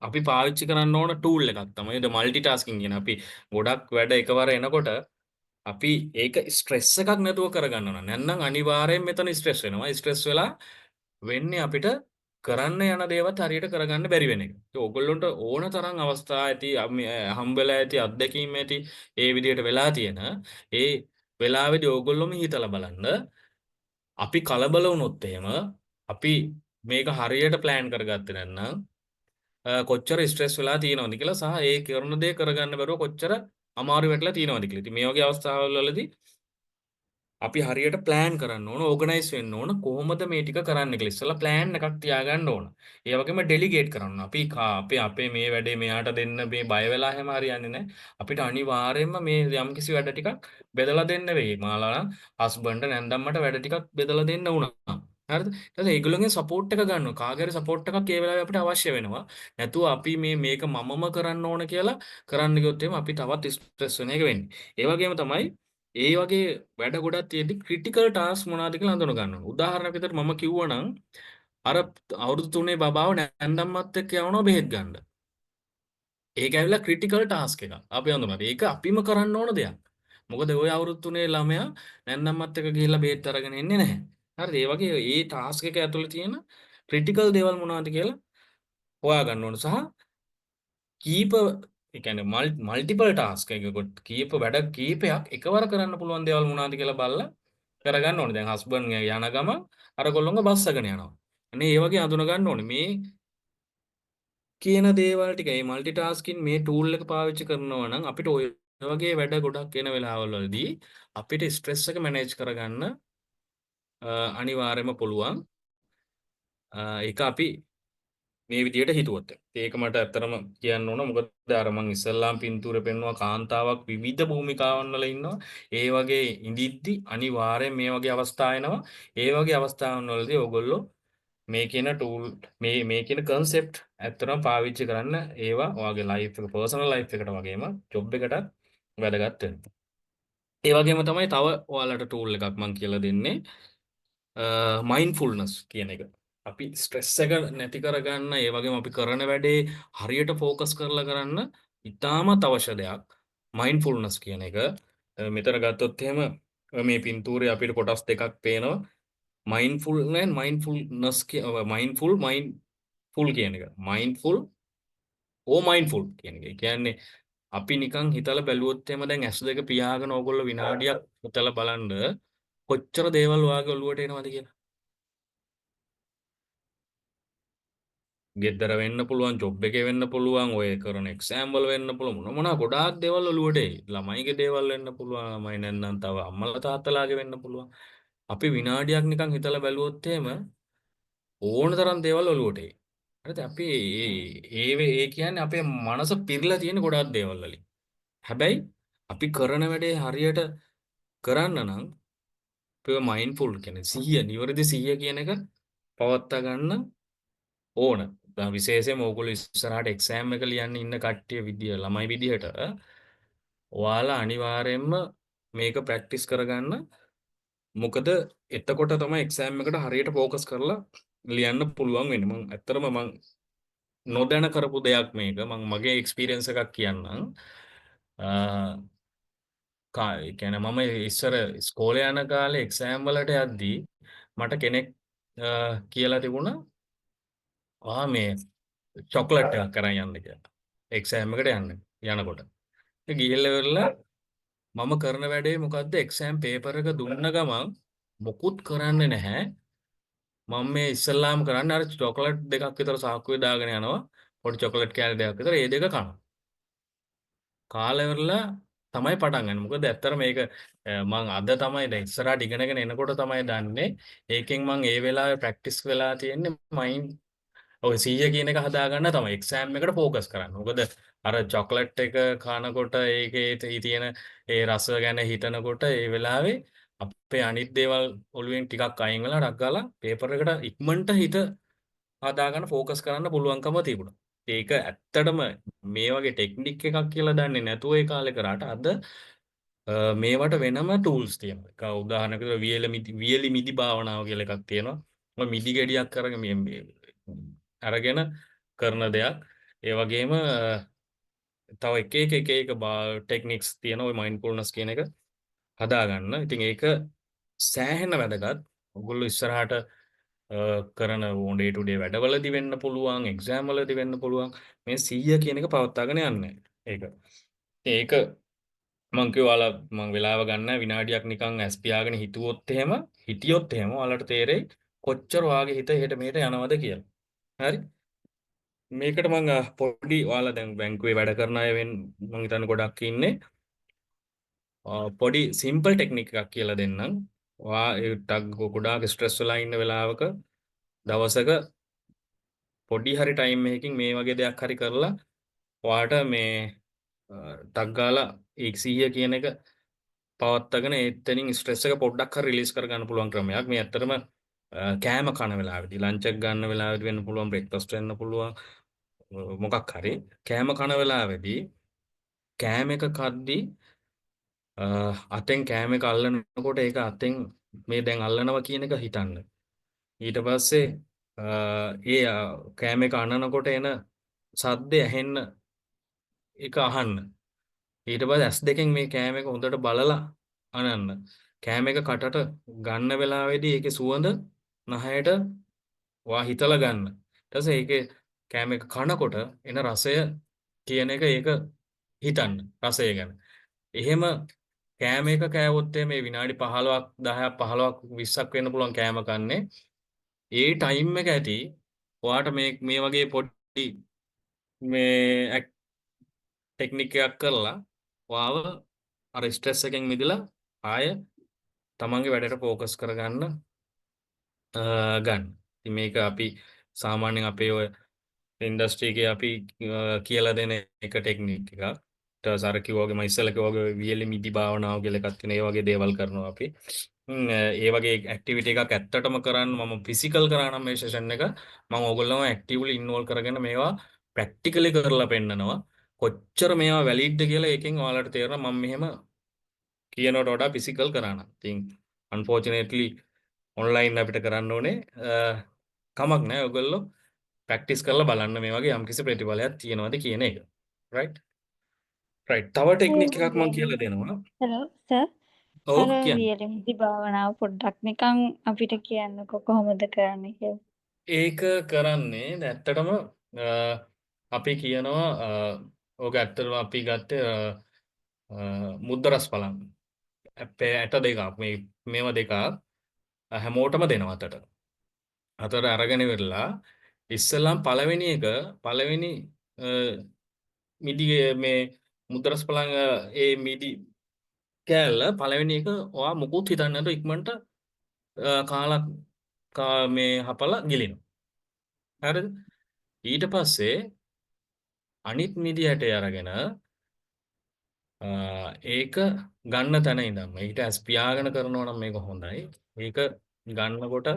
අපි පාවිච්චි කරන්න ඕන ටූල් එකක් තමයි ද මල්ටි ටාස්කින් කියන. අපි ගොඩක් වැඩ එකවර එනකොට අපි ඒක ස්ට්‍රෙස් එකක් නැතුව කරගන්න ඕන. නැත්නම් අනිවාර්යයෙන් මෙතන ස්ට්‍රෙස් වෙනවා. ස්ට්‍රෙස් වෙලා වෙන්නේ අපිට කරන්න යන දේවත් හරියට කරගන්න බැරි වෙන එක. ඒ ඕගොල්ලොන්ට ඕන තරම් අවස්ථා ඇති හම්බෙලා ඇති අත්දැකීම් ඇති ඒ විදිහට වෙලා තියෙන ඒ වෙලාවේදී ඕගොල්ලොම හිතලා බලන්න අපි කලබල වුණොත් එහෙම අපි මේක හරියට ප්ලෑන් කරගත්තේ නැත්නම් කොච්චර ස්ට්‍රෙස් වෙලා තියෙනවද කියලා සහ ඒ කරන දේ කරගන්න බැරුව කොච්චර අමාරු වෙట్లా තියෙනවද කියලා. ඉතින් මේ වගේ අවස්ථාවල් වලදී අපි හරියට ප්ලෑන් කරන්න ඕන, ඕගනයිස් වෙන්න ඕන කොහොමද මේ ටික කරන්න කියලා. ඉස්සෙල්ලා ප්ලෑන් එකක් තියාගන්න ඕන. ඒ වගේම ඩෙලිගේට් කරන්න. අපේ මේ වැඩේ මෙයාට දෙන්න මේ බය වෙලා හැම හරියන්නේ නැහැ. අපිට අනිවාර්යයෙන්ම මේ යම්කිසි වැඩ ටිකක් බෙදලා දෙන්න වෙයි. මාලා හස්බන්ඩ් නැන්දම්මට වැඩ ටිකක් බෙදලා දෙන්න උනා. හරිද? ඊට පස්සේ ඒගොල්ලෝගේ සපෝට් එක ගන්නවා. කාගේරි සපෝට් එකක් ඒ වෙලාවේ අපිට අවශ්‍ය වෙනවා. නැතුව අපි මේක මමම කරන්න ඕන කියලා කරන්න ගියොත් එහෙම අපි තවත් ස්ට්‍රෙස් වෙන එක වෙන්නේ. ඒ වගේම තමයි ඒ වගේ වැඩ ගොඩක් තියෙද්දි ක්‍රිටිකල් ටාස්ක් මොනවද කියලා හඳුන ගන්න ඕන. උදාහරණයක් විදිහට මම කිව්වනම් අර අවුරුදු 3 බබාව නැන්දම්මත් එක්ක යවනවා බෙහෙත් ගන්න. ඒක ඇවිල්ලා ක්‍රිටිකල් ටාස්ක් එකක්. අපි හඳුනනවා. ඒක අපිම කරන්න ඕන දෙයක්. මොකද ওই අවුරුදු 3 ළමයා නැන්දම්මත් එක්ක ගිහිල්ලා බෙහෙත් අරගෙන එන්නේ නැහැ. හරිද? ඒ වගේ ඒ ටාස්ක් එක ඇතුළේ තියෙන ක්‍රිටිකල් දේවල් මොනවද කියලා හොයාගන්න ඕන සහ කීප ඒ කියන්නේ මල්ටිපල් ටාස්ක් එකකට කීප වැඩ කීපයක් එකවර කරන්න පුළුවන් දේවල් මොනවද කියලා බලලා කරගන්න ඕනේ. දැන් හස්බන්ඩ් යන ගම අර කොල්ලොන්ව බස්සගෙන යනවා. අනේ ඒ වගේ හඳුන ගන්න ඕනේ. මේ කියන දේවල් ටික මේ මල්ටි ටාස්කින් මේ ටූල් එක පාවිච්චි කරනවා නම් අපිට ඔය වගේ වැඩ ගොඩක් එන වෙලාවල් වලදී අපිට ස්ට්‍රෙස් එක මැනේජ් කරගන්න අනිවාර්යයෙන්ම පුළුවන්. ඒක අපි මේ විදියට හිතුවොත් ඒක මට ඇත්තටම කියන්න ඕන. මොකද අර මං ඉස්සල්ලාම් පින්තූරේ පෙන්නුවා කාන්තාවක් විවිධ භූමිකාවන් වල ඉන්නවා. ඒ වගේ ඉඳිද්දි අනිවාර්යෙන් මේ වගේ අවස්ථා එනවා. ඒ වගේ අවස්ථාවන් වලදී ඔයගොල්ලෝ මේ කියන ටූල් මේ කියන concept ඇත්තටම පාවිච්චි කරන්න ඒවා ඔයාගේ ලයිෆ් එක පර්සනල් ලයිෆ් එකට වගේම ජොබ් එකටත් වැදගත් වෙනවා. ඒ වගේම තමයි තව ඔයාලට ටූල් එකක් මං කියලා දෙන්නේ මයින්ඩ්ෆුල්නස් කියන එක. අපි ස්ට්‍රෙස් එක නැති කරගන්න ඒ වගේම අපි කරන වැඩේ හරියට ෆෝකස් කරලා කරන්න ඉතාමත් අවශ්‍ය දෙයක් මයින්ඩ්ෆුල්නස් කියන එක. මෙතන ගත්තොත් එහෙම මේ පින්තූරේ අපිට කොටස් දෙකක් පේනවා. මයින්ඩ්ෆුල් and මයින්ඩ්ෆුල්නස් මයින්ඩ්ෆුල් කියන එක. මයින්ඩ්ෆුල් කියන එක. ඒ කියන්නේ අපි නිකන් හිතලා බැලුවොත් එහෙම දැන් S2 පියාගෙන ඕගොල්ලෝ විනාඩියක් හිතලා බලන්න කොච්චර දේවල් ඔයාගේ ඔළුවට එනවද කියලා. ගෙදර වෙන්න පුළුවන්, ජොබ් එකේ වෙන්න පුළුවන්, ඔය කරන එක්සෑම් වල වෙන්න පුළුවන්, මොනවා ගොඩාක් දේවල් ඔළුවට එයි. ළමයිගේ දේවල් වෙන්න පුළුවන්, ළමයි නැත්නම් තව අම්මලා තාත්තලාගේ වෙන්න පුළුවන්. අපි විනාඩියක් නිකන් හිතලා බැලුවොත් එහෙම ඕන තරම් දේවල් ඔළුවට එයි. හරිද? අපි ඒ කියන්නේ අපේ මනස පිරලා තියෙන ගොඩාක් දේවල් වලින්. හැබැයි අපි කරන වැඩේ හරියට කරන්න නම් අපේ මයින්ඩ්ෆුල් කියන්නේ සිහිය, නිවැරදි සිහිය කියන එක පවත්වා ගන්න ඕන. විශේෂයෙන්ම ඕගොල්ලෝ ඉස්සරහට එක්සෑම් එක ලියන්න ඉන්න කට්ටිය ළමයි විදිහට ඔයාලා අනිවාර්යයෙන්ම මේක ප්‍රැක්ටිස් කරගන්න. මොකද එතකොට තමයි එක්සෑම් එකට හරියට ફોකස් කරලා ලියන්න පුළුවන් වෙන්නේ. මම ඇත්තටම මම නොදැන කරපු දෙයක් මේක. මම මගේ එක්ස්පීරියන්ස් එකක් කියන්නම්. ඒ කියන්නේ මම ඉස්සර ඉස්කෝලේ යන කාලේ එක්සෑම් වලට යද්දී මට කෙනෙක් කියලා තිබුණා මේ චොක්ලට් එකක් අරන් යන්න කියලා. එක්සෑම් එකට යනකොට. ඒ ගිහිල්ලා ඉවරලා මම කරන වැඩේ මොකද්ද? එක්සෑම් පේපර් එක දුන්න ගමන් මොකුත් කරන්නේ නැහැ. මම මේ ඉස්සල්ලාම කරන්නේ අර චොක්ලට් දෙකක් විතර සාක්කුවේ දාගෙන යනවා. පොඩි චොක්ලට් කෑලි දෙකක් විතර ඒ දෙක කනවා. කාලා ඉවරලා තමයි පටන් ගන්න. මොකද ඇත්තට මේක මම අද තමයි දැන් ඉස්සරහට ඉගෙනගෙන එනකොට තමයි දන්නේ. ඒකෙන් මම ඒ වෙලාවේ ප්‍රැක්ටිස් වෙලා තියෙන්නේ මයින්ඩ් ඔය 100 කියන එක හදාගන්න තමයි එක්සෑම් එකට ફોකස් කරන්න. මොකද අර චොක්ලට් එක කනකොට ඒකේ තියෙන ඒ රස ගැන හිතනකොට ඒ වෙලාවේ අපේ අනිත් දේවල් ඔළුවෙන් ටිකක් අයින් වෙලා ඩක් ගාලා පේපර් එකට ඉක්මනට හිත හදාගන්න ફોකස් කරන්න පුළුවන්කම තිබුණා. ඒක ඇත්තටම මේ වගේ ටෙක්නික් එකක් කියලා දන්නේ නැතුව ඒ කාලේ කරාට අද මේවට වෙනම ටූල්ස් තියෙනවා. ඒක උදාහරණයකට වියලි මිදි භාවනාව කියලා එකක් තියෙනවා. මම මිදි ගෙඩියක් අරගෙන කරන දෙයක්. ඒ වගේම තව එක ටෙක්නික්ස් තියෙනවා. ඔය මයින්ඩ්ෆුල්නස් කියන එක හදාගන්න. ඉතින් ඒක සෑහෙන වැදගත්. ඔයගොල්ලෝ ඉස්සරහට කරන ඩේ ටු ඩේ වැඩවලදී වෙන්න පුළුවන්, එක්සෑම් වලදී වෙන්න පුළුවන්. මේ 100 කියන එක පවත්වාගෙන යන්න. ඒක මං කිව්වාලා මං වෙලාව ගන්න විනාඩියක් නිකන් ඇස් පියාගෙන හිටියොත් එහෙම ඔයාලට තේරෙයි කොච්චර වාගේ හිත එහෙට මෙහෙට යනවද කියලා. හරි? මේකට මං පොඩි ඔයාලා දැන් බැංකුවේ වැඩ කරන අය මං හිතන්නේ ගොඩක් ඉන්නේ. පොඩි සිම්පල් ටෙක්නික් එකක් කියලා දෙන්නම්. ගොඩාක් ස්ට්‍රෙස් වෙලා ඉන්න වෙලාවක දවසක පොඩි හරි ටයිම් එකකින් මේ වගේ දෙයක් හරි කරලා ඔයාට මේ ටක් ගාලා 100 කියන එක පවත්වාගෙන එතනින් ස්ට්‍රෙස් එක පොඩ්ඩක් හරි රිලීස් කරගන්න පුළුවන් ක්‍රමයක්. මේ ඇත්තටම කෑම කන වෙලාවෙදී ලන්ච් එක ගන්න වෙලාවෙදී වෙන්න පුළුවන්, බ්‍රේක්ෆාස්ට් වෙන්න පුළුවන්, මොකක් හරි කෑම කන වෙලාවෙදී කෑම එක කද්දී අතෙන් කෑම එක අල්ලනකොට ඒක අතෙන් මේ දැන් අල්ලනවා කියන එක හිතන්න. ඊට පස්සේ ඒ කෑම එක අනනකොට එන සද්දය ඇහෙන්න ඒක අහන්න. ඊට පස්සේ ඇස් දෙකෙන් මේ කෑම එක හොඳට බලලා අනන්න. කෑම එක කටට ගන්න වෙලාවේදී ඒකේ සුවඳ නහයට වා හිතලා ගන්න. ඊට පස්සේ ඒකේ කෑම එක කනකොට එන රසය කියන එක ඒක හිතන්න රසය ගැන. එහෙම කෑම එක කෑවොත් මේ විනාඩි 15ක් 10ක් 15ක් 20ක් වෙන්න පුළුවන් කෑම කන්නේ. ඒ ටයිම් එක ඇති ඔයාට මේ වගේ පොඩි මේ ටෙක්නික් එකක් කරලා ඔයාව අර ස්ට්‍රෙස් එකෙන් මිදලා ආය තමන්ගේ වැඩට ફોකස් කරගන්න ගන්න. ඉතින් මේක අපි සාමාන්‍යයෙන් අපේ ඔය ඉන්ඩස්ට්‍රි එකේ අපි කියලා දෙන එක ටෙක්නික් එකක්. ඊට පස්සේ අර කිව්වා වගේ මම ඉස්සෙල්ලා කිව්වා වගේ වියලි මිදි භාවනාව කියලා එකක් තියෙනවා. ඒ වගේ දේවල් කරනවා අපි. ඒ වගේ ඇක්ටිවිටි එකක් ඇත්තටම කරන්න මම ෆිසිකල් කරා නම් මේ සෙෂන් එක මම ඕගොල්ලෝම ඇක්ටිව්ලි ඉන්වෝල්ව් කරගෙන මේවා ප්‍රැක්ටිකලි කරලා පෙන්නනවා. කොච්චර මේවා වැලිඩ්ද කියලා එකෙන් ඔයාලට තේරෙනවා මම මෙහෙම කියනවට වඩා ෆිසිකල් කරා නම්. ඉතින් අන්ෆෝචුනේට්ලි ඔන්ලයින් අපිට කරන්න ඕනේ. කමක් නැහැ ඔයගොල්ලෝ ප්‍රැක්ටිස් කරලා බලන්න මේ වගේ යම්කිසි ප්‍රතිඵලයක් තියෙනවද කියන එක. රයිට්. තව ටෙක්නික් එකක් මම කියලා දෙනවා. Hello sir. ඔව් අර කියන්න. වියලිමිදි භාවනාව පොඩ්ඩක් නිකන් අපිට කියන්නකෝ කොහොමද කරන්නේ කියලා. ඒක කරන්නේ ඇත්තටම අපි කියනවා ඕක ඇත්තටම අපි ගත්තේ මුද්දරස් බලන්න. අපේ ඇට දෙකක් මේවා දෙකක් හැමෝටම දෙනවා අතට. අතට අරගෙන ඉවරලා ඉස්සෙල්ලාම පළවෙනි මිදි මේ මුද්දරස් බලන් ඒ මිදි කෑල්ල පළවෙනි එක ඔයා මුකුත් හිතන්නේ නැතුව ඉක්මනට කාලා මේ හපලා ගිලිනවා. හරිද? ඊට පස්සේ අනිත් මිදි ඇටය අරගෙන ඒක ගන්න තැන ඉඳන්ම ඊට ඇස් පියාගෙන කරනවා නම් මේක හොඳයි. ඒක ගන්නකොට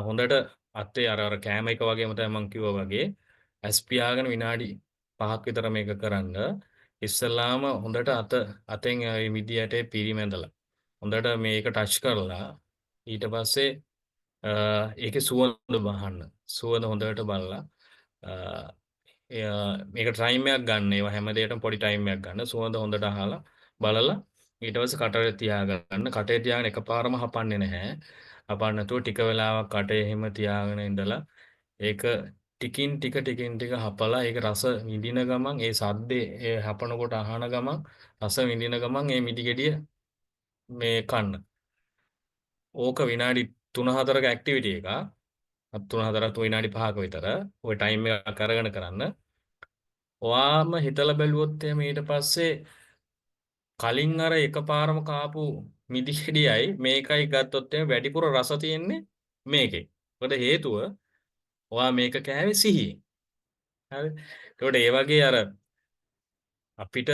හොඳට අතේ අර කෑම එක වගේම තමයි මම කිව්වා වගේ ඇස් පියාගෙන විනාඩි 5ක් විතර මේක කරන්න. ඉස්සල්ලාම හොඳට අතෙන් ඒ මිදි ඇටේ පිරිමැදලා හොඳට මේක ටච් කරලා ඊට පස්සේ ඒකේ සුවඳ බහන්න. සුවඳ හොඳට බලලා මේක ටයිම් එකක් ගන්න. ඒවා හැම දෙයකටම පොඩි ටයිම් එකක් ගන්න. සුවඳ හොඳට අහලා බලලා ඊට පස්සේ කටේ තියාගන්න. කටේ තියාගෙන එකපාරම හපන්නේ නැහැ. හපන්න නැතුව ටික වෙලාවක් කටේ එහෙම තියාගෙන ඉඳලා ඒක ටිකින් ටික හපලා ඒක රස විඳින ගමන් ඒ සද්දේ ඒ හපනකොට අහන ගමන් රස විඳින ගමන් ඒ මිදි ගෙඩිය මේ කන්න. ඕක විනාඩි 3-4ක ඇක්ටිවිටි එකක්. 3-4ක් විනාඩි 5ක විතර ওই ටයිම් එක අරගෙන කරන්න. ඔයාම හිතලා බැලුවොත් එහෙම ඊට පස්සේ කලින් අර එකපාරම කාපු මිදි ගෙඩියයි මේකයි ගත්තොත් එහෙම වැඩිපුර රස තියෙන්නේ මේකේ. මොකද හේතුව ඔයා මේක කෑවේ සිහියෙන්. හරි. ඒකට ඒ වගේ අර අපිට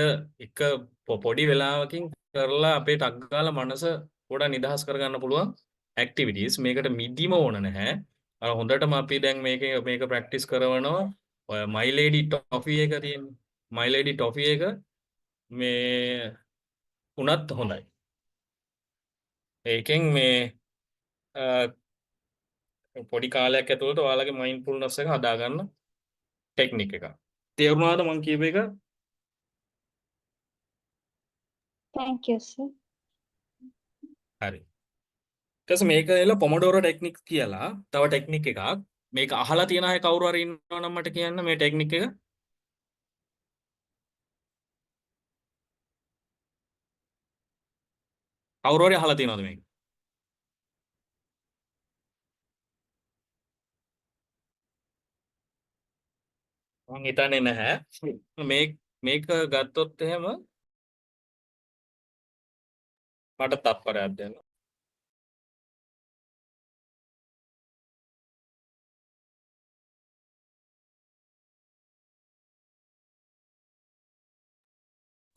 එක පොඩි වෙලාවකින් කරලා අපේ ටක් ගාලා මනස පොඩ නිදහස් කරගන්න පුළුවන් ඇක්ටිවිටීස්. මේකට මිදිම ඕන නැහැ. අර හොඳටම අපි දැන් මේක ප්‍රැක්ටිස් කරනවා. ඔය My Lady Toffee එක තියෙන්නේ. My Lady Toffee එක මේ උනත් හොඳයි. ඒකෙන් මේ පොඩි කාලයක් ඇතුළත ඔයාලගේ මයින්ඩ්ෆුල්නස් එක හදාගන්න ටෙක්නික් එකක්. තේරුණාද මං කියප එක? thank you sir. හරි. ඊට පස්සේ මේක එල පොමඩෝරෝ ටෙක්නික් කියලා තව ටෙක්නික් එකක්. මේක අහලා තියෙන අය කවුරු හරි ඉන්නවා නම් මට කියන්න මේ ටෙක්නික් එක. කවුරු හරි අහලා තියෙනවද මේක? මං හිතන්නේ නැහැ. මේක ගත්තොත් එහෙම මට තප්පරයක් දෙන්න.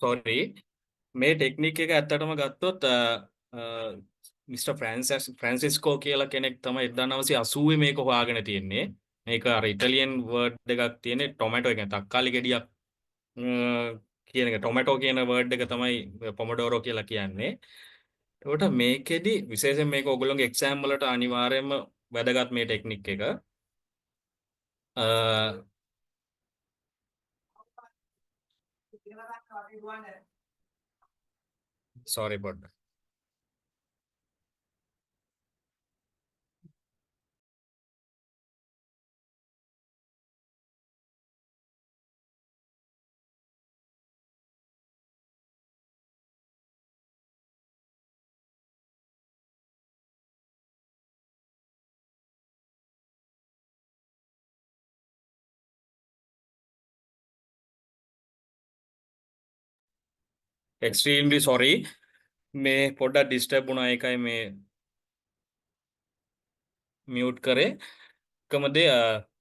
sorry මේ ටෙක්නික් එක ඇත්තටම ගත්තොත් මිස්ටර් ෆ්‍රැන්සිස්කෝ කියලා කෙනෙක් තමයි 1980 මේක හොයාගෙන තියෙන්නේ. මේක අර ඉටලියන් වර්ඩ් එකක් තියෙන්නේ ටොමැටෝ එක තක්කාලි ගෙඩියක් කියන එක ටොමැටෝ කියන වර්ඩ් එක තමයි පොමඩෝරෝ කියලා කියන්නේ. ඒකට මේකෙදි විශේෂයෙන් මේක ඔයගොල්ලෝගේ එක්සෑම් වලට අනිවාර්යයෙන්ම වැදගත් මේ ටෙක්නික් එක. sorry about that. extremely sorry මේ පොඩ්ඩක් ඩිස්ටර්බ් වුණා ඒකයි මේ මියුට් කරේ. කොහමද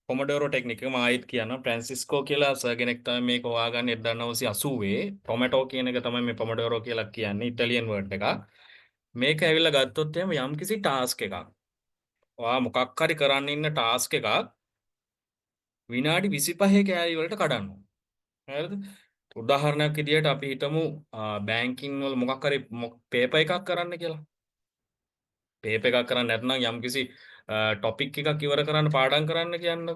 පොමඩෝරෝ ටෙක්නික් එක මම ආයෙත් කියනවා. ෆ්‍රැන්සිස්කෝ කියලා සර් කෙනෙක් තමයි මේක හොයාගන්නේ 1980. ටොමැටෝ කියන එක තමයි මේ පොමඩෝරෝ කියලා කියන්නේ ඉටලියන් වර්ඩ් එකක්. මේක ඇවිල්ලා ගත්තොත් එහෙම යම්කිසි ටාස්ක් එකක්. ඔයා මොකක් හරි කරන්න ඉන්න ටාස්ක් එකක් විනාඩි 25 කෑලි වලට කඩන්න ඕන. හරිද? උදාහරණයක් විදියට අපි හිතමු බැංකින් වල මොකක් හරි පේපර් එකක් කරන්න කියලා. පේපර් එකක් කරන්න නැත්නම් යම්කිසි ටොපික් එකක් ඉවර කරන්න පාඩම් කරන්න කියන්නකො.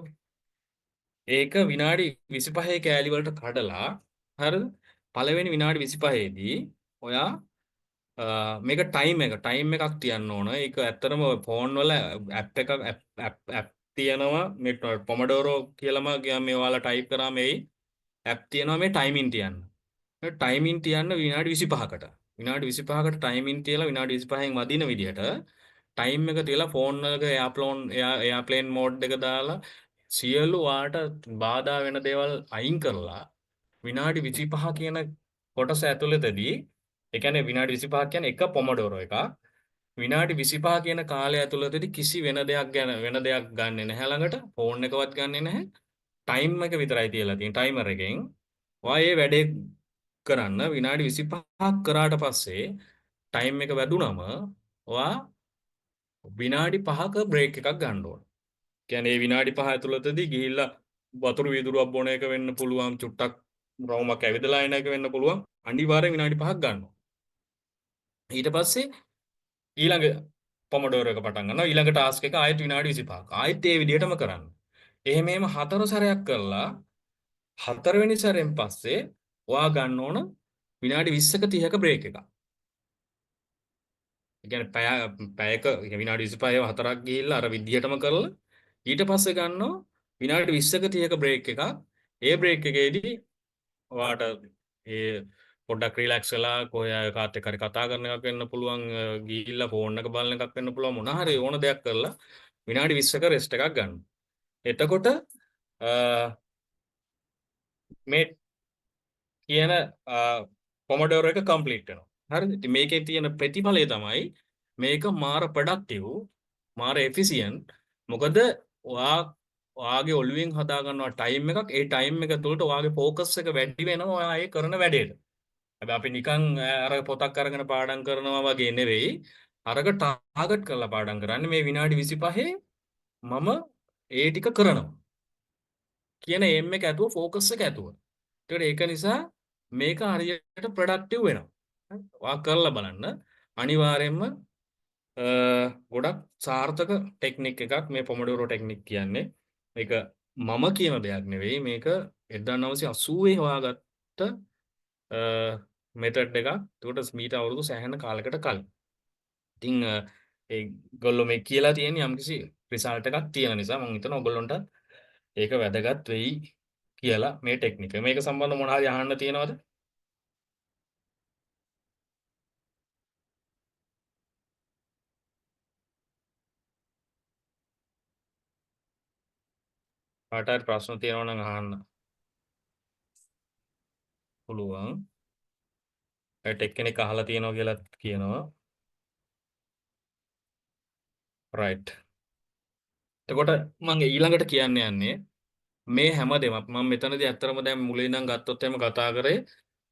ඒක විනාඩි 25 කෑලි වලට කඩලා හරිද? පළවෙනි විනාඩි 25 දී ඔයා මේක ටයිම් එකක් තියන්න ඕන. ඒක ඇත්තටම ෆෝන් වල ඇප් තියෙනවා මේ පොමඩෝරෝ කියලාම මේ ඔයාලා ටයිප් කරාම එයි ඇප් තියෙනවා මේ ටයිමින් තියන්න. මේ ටයිමින් තියන්න විනාඩි 25කට. විනාඩි 25කට ටයිමින් තියලා විනාඩි 25න් වදින විදිහට ටයිම් එක තියලා ෆෝන් එක එයාප්ලේන් මෝඩ් එක දාලා සියලු වාට බාධා වෙන දේවල් අයින් කරලා විනාඩි 25 කියන කොටස ඇතුළතදී ඒ කියන්නේ විනාඩි 25 කියන්නේ එක පොමඩෝරෝ එකක්. විනාඩි 25 කියන කාලය ඇතුළතදී කිසි වෙන දෙයක් ගන්නෙ නැහැ ළඟට. ෆෝන් එකවත් ගන්නෙ නැහැ. ටයිම් එක විතරයි තියලා තියෙන ටයිමර් එකෙන්. ඔයා මේ වැඩේ කරන්න විනාඩි 25ක් කරාට පස්සේ ටයිම් එක වැදුනම ඔයා විනාඩි 5ක බ්‍රේක් එකක් ගන්න ඕන. කියන්නේ මේ විනාඩි 5 ඇතුළතදී ගිහිල්ලා වතුර වීදුරුවක් බොන එක වෙන්න පුළුවන්, චුට්ටක් රවුමක් ඇවිදලා එන එක වෙන්න පුළුවන්. අනිවාර්යෙන් විනාඩි 5ක් ගන්නවා. ඊට පස්සේ ඊළඟ පොමඩෝරෝ එක පටන් ගන්නවා. ඊළඟ ටාස්ක් එක ආයෙත් විනාඩි 25ක්. ආයෙත් ඒ විදිහටම කරන්න. එහෙම 4 සැරයක් කරලා 4 වෙනි සැරෙන් පස්සේ ඔයා ගන්න ඕන විනාඩි 20ක 30ක බ්‍රේක් එකක්. ඒ කියන්නේ පැයක විනාඩි 25 4ක් ගිහිල්ලා අර විදිහටම කරලා ඊට පස්සේ ගන්නවා විනාඩි 20ක 30ක බ්‍රේක් එකක්. ඒ බ්‍රේක් එකේදී ඔයාට ඒ පොඩ්ඩක් රිලැක්ස් වෙලා කොහේ කාත් එක්ක හරි කතා කරන එකක් වෙන්න පුළුවන්, ගිහිල්ලා ෆෝන් එක බලන එකක් වෙන්න පුළුවන්, මොනවා හරි ඕන දෙයක් කරලා විනාඩි 20ක රෙස්ට් එකක් ගන්න. එතකොට මේ කියන පොමඩෝරෝ එක කම්ප්ලීට් වෙනවා. හරිද? ඉතින් මේකේ තියෙන ප්‍රතිඵලය තමයි මේක මාර ප්‍රොඩක්ටිව්, මාර එෆිසියන්ට්. මොකද ඔයාගේ ඔළුවෙන් හදා ගන්නවා ටයිම් එකක්. ඒ ටයිම් එක තුළට ඔයාගේ ફોකස් එක වැඩි වෙනවා ඔයා ඒ කරන වැඩේට. හැබැයි අපි නිකන් අර පොතක් අරගෙන පාඩම් කරනවා වගේ නෙවෙයි. අරක ටාගට් කරලා පාඩම් කරන්නේ මේ විනාඩි 25 මම ඒ ටික කරනවා කියන එම් එක ඇතුව, ෆෝකස් එක ඇතුව. ඒක නිසා මේක හරියට ප්‍රොඩක්ටිව් වෙනවා. ඔයා කරලා බලන්න. අනිවාර්යයෙන්ම ගොඩක් සාර්ථක ටෙක්නික් එකක් මේ පොමඩෝරෝ ටෙක්නික් කියන්නේ. මේක මම කියන දෙයක් නෙවෙයි. මේක 1980 හොයාගත්ත මෙතඩ් එකක්. ඒකට මීට අවුරුදු සෑහෙන කාලයකට කලින්. ඉතින් ඒගොල්ලෝ මේ කියලා තියෙන යම්කිසි රිසල්ට් එකක් තියෙන නිසා මම හිතනවා ඔයගොල්ලන්ට ඒක වැදගත් වෙයි කියලා මේ ටෙක්නික. මේක සම්බන්ධව මොනවා හරි අහන්න තියෙනවද? කාට හරි ප්‍රශ්න තියෙනවා නම් අහන්න පුළුවන්. ටෙක් කෙනෙක් අහලා තියෙනවා කියලා කියනවා. රයිට්. එතකොට මම ඊළඟට කියන්න යන්නේ මේ හැමදේම මම මෙතනදී ඇත්තරම දැන් මුලින් ඉඳන් ගත්තොත් එහෙම කතා කරේ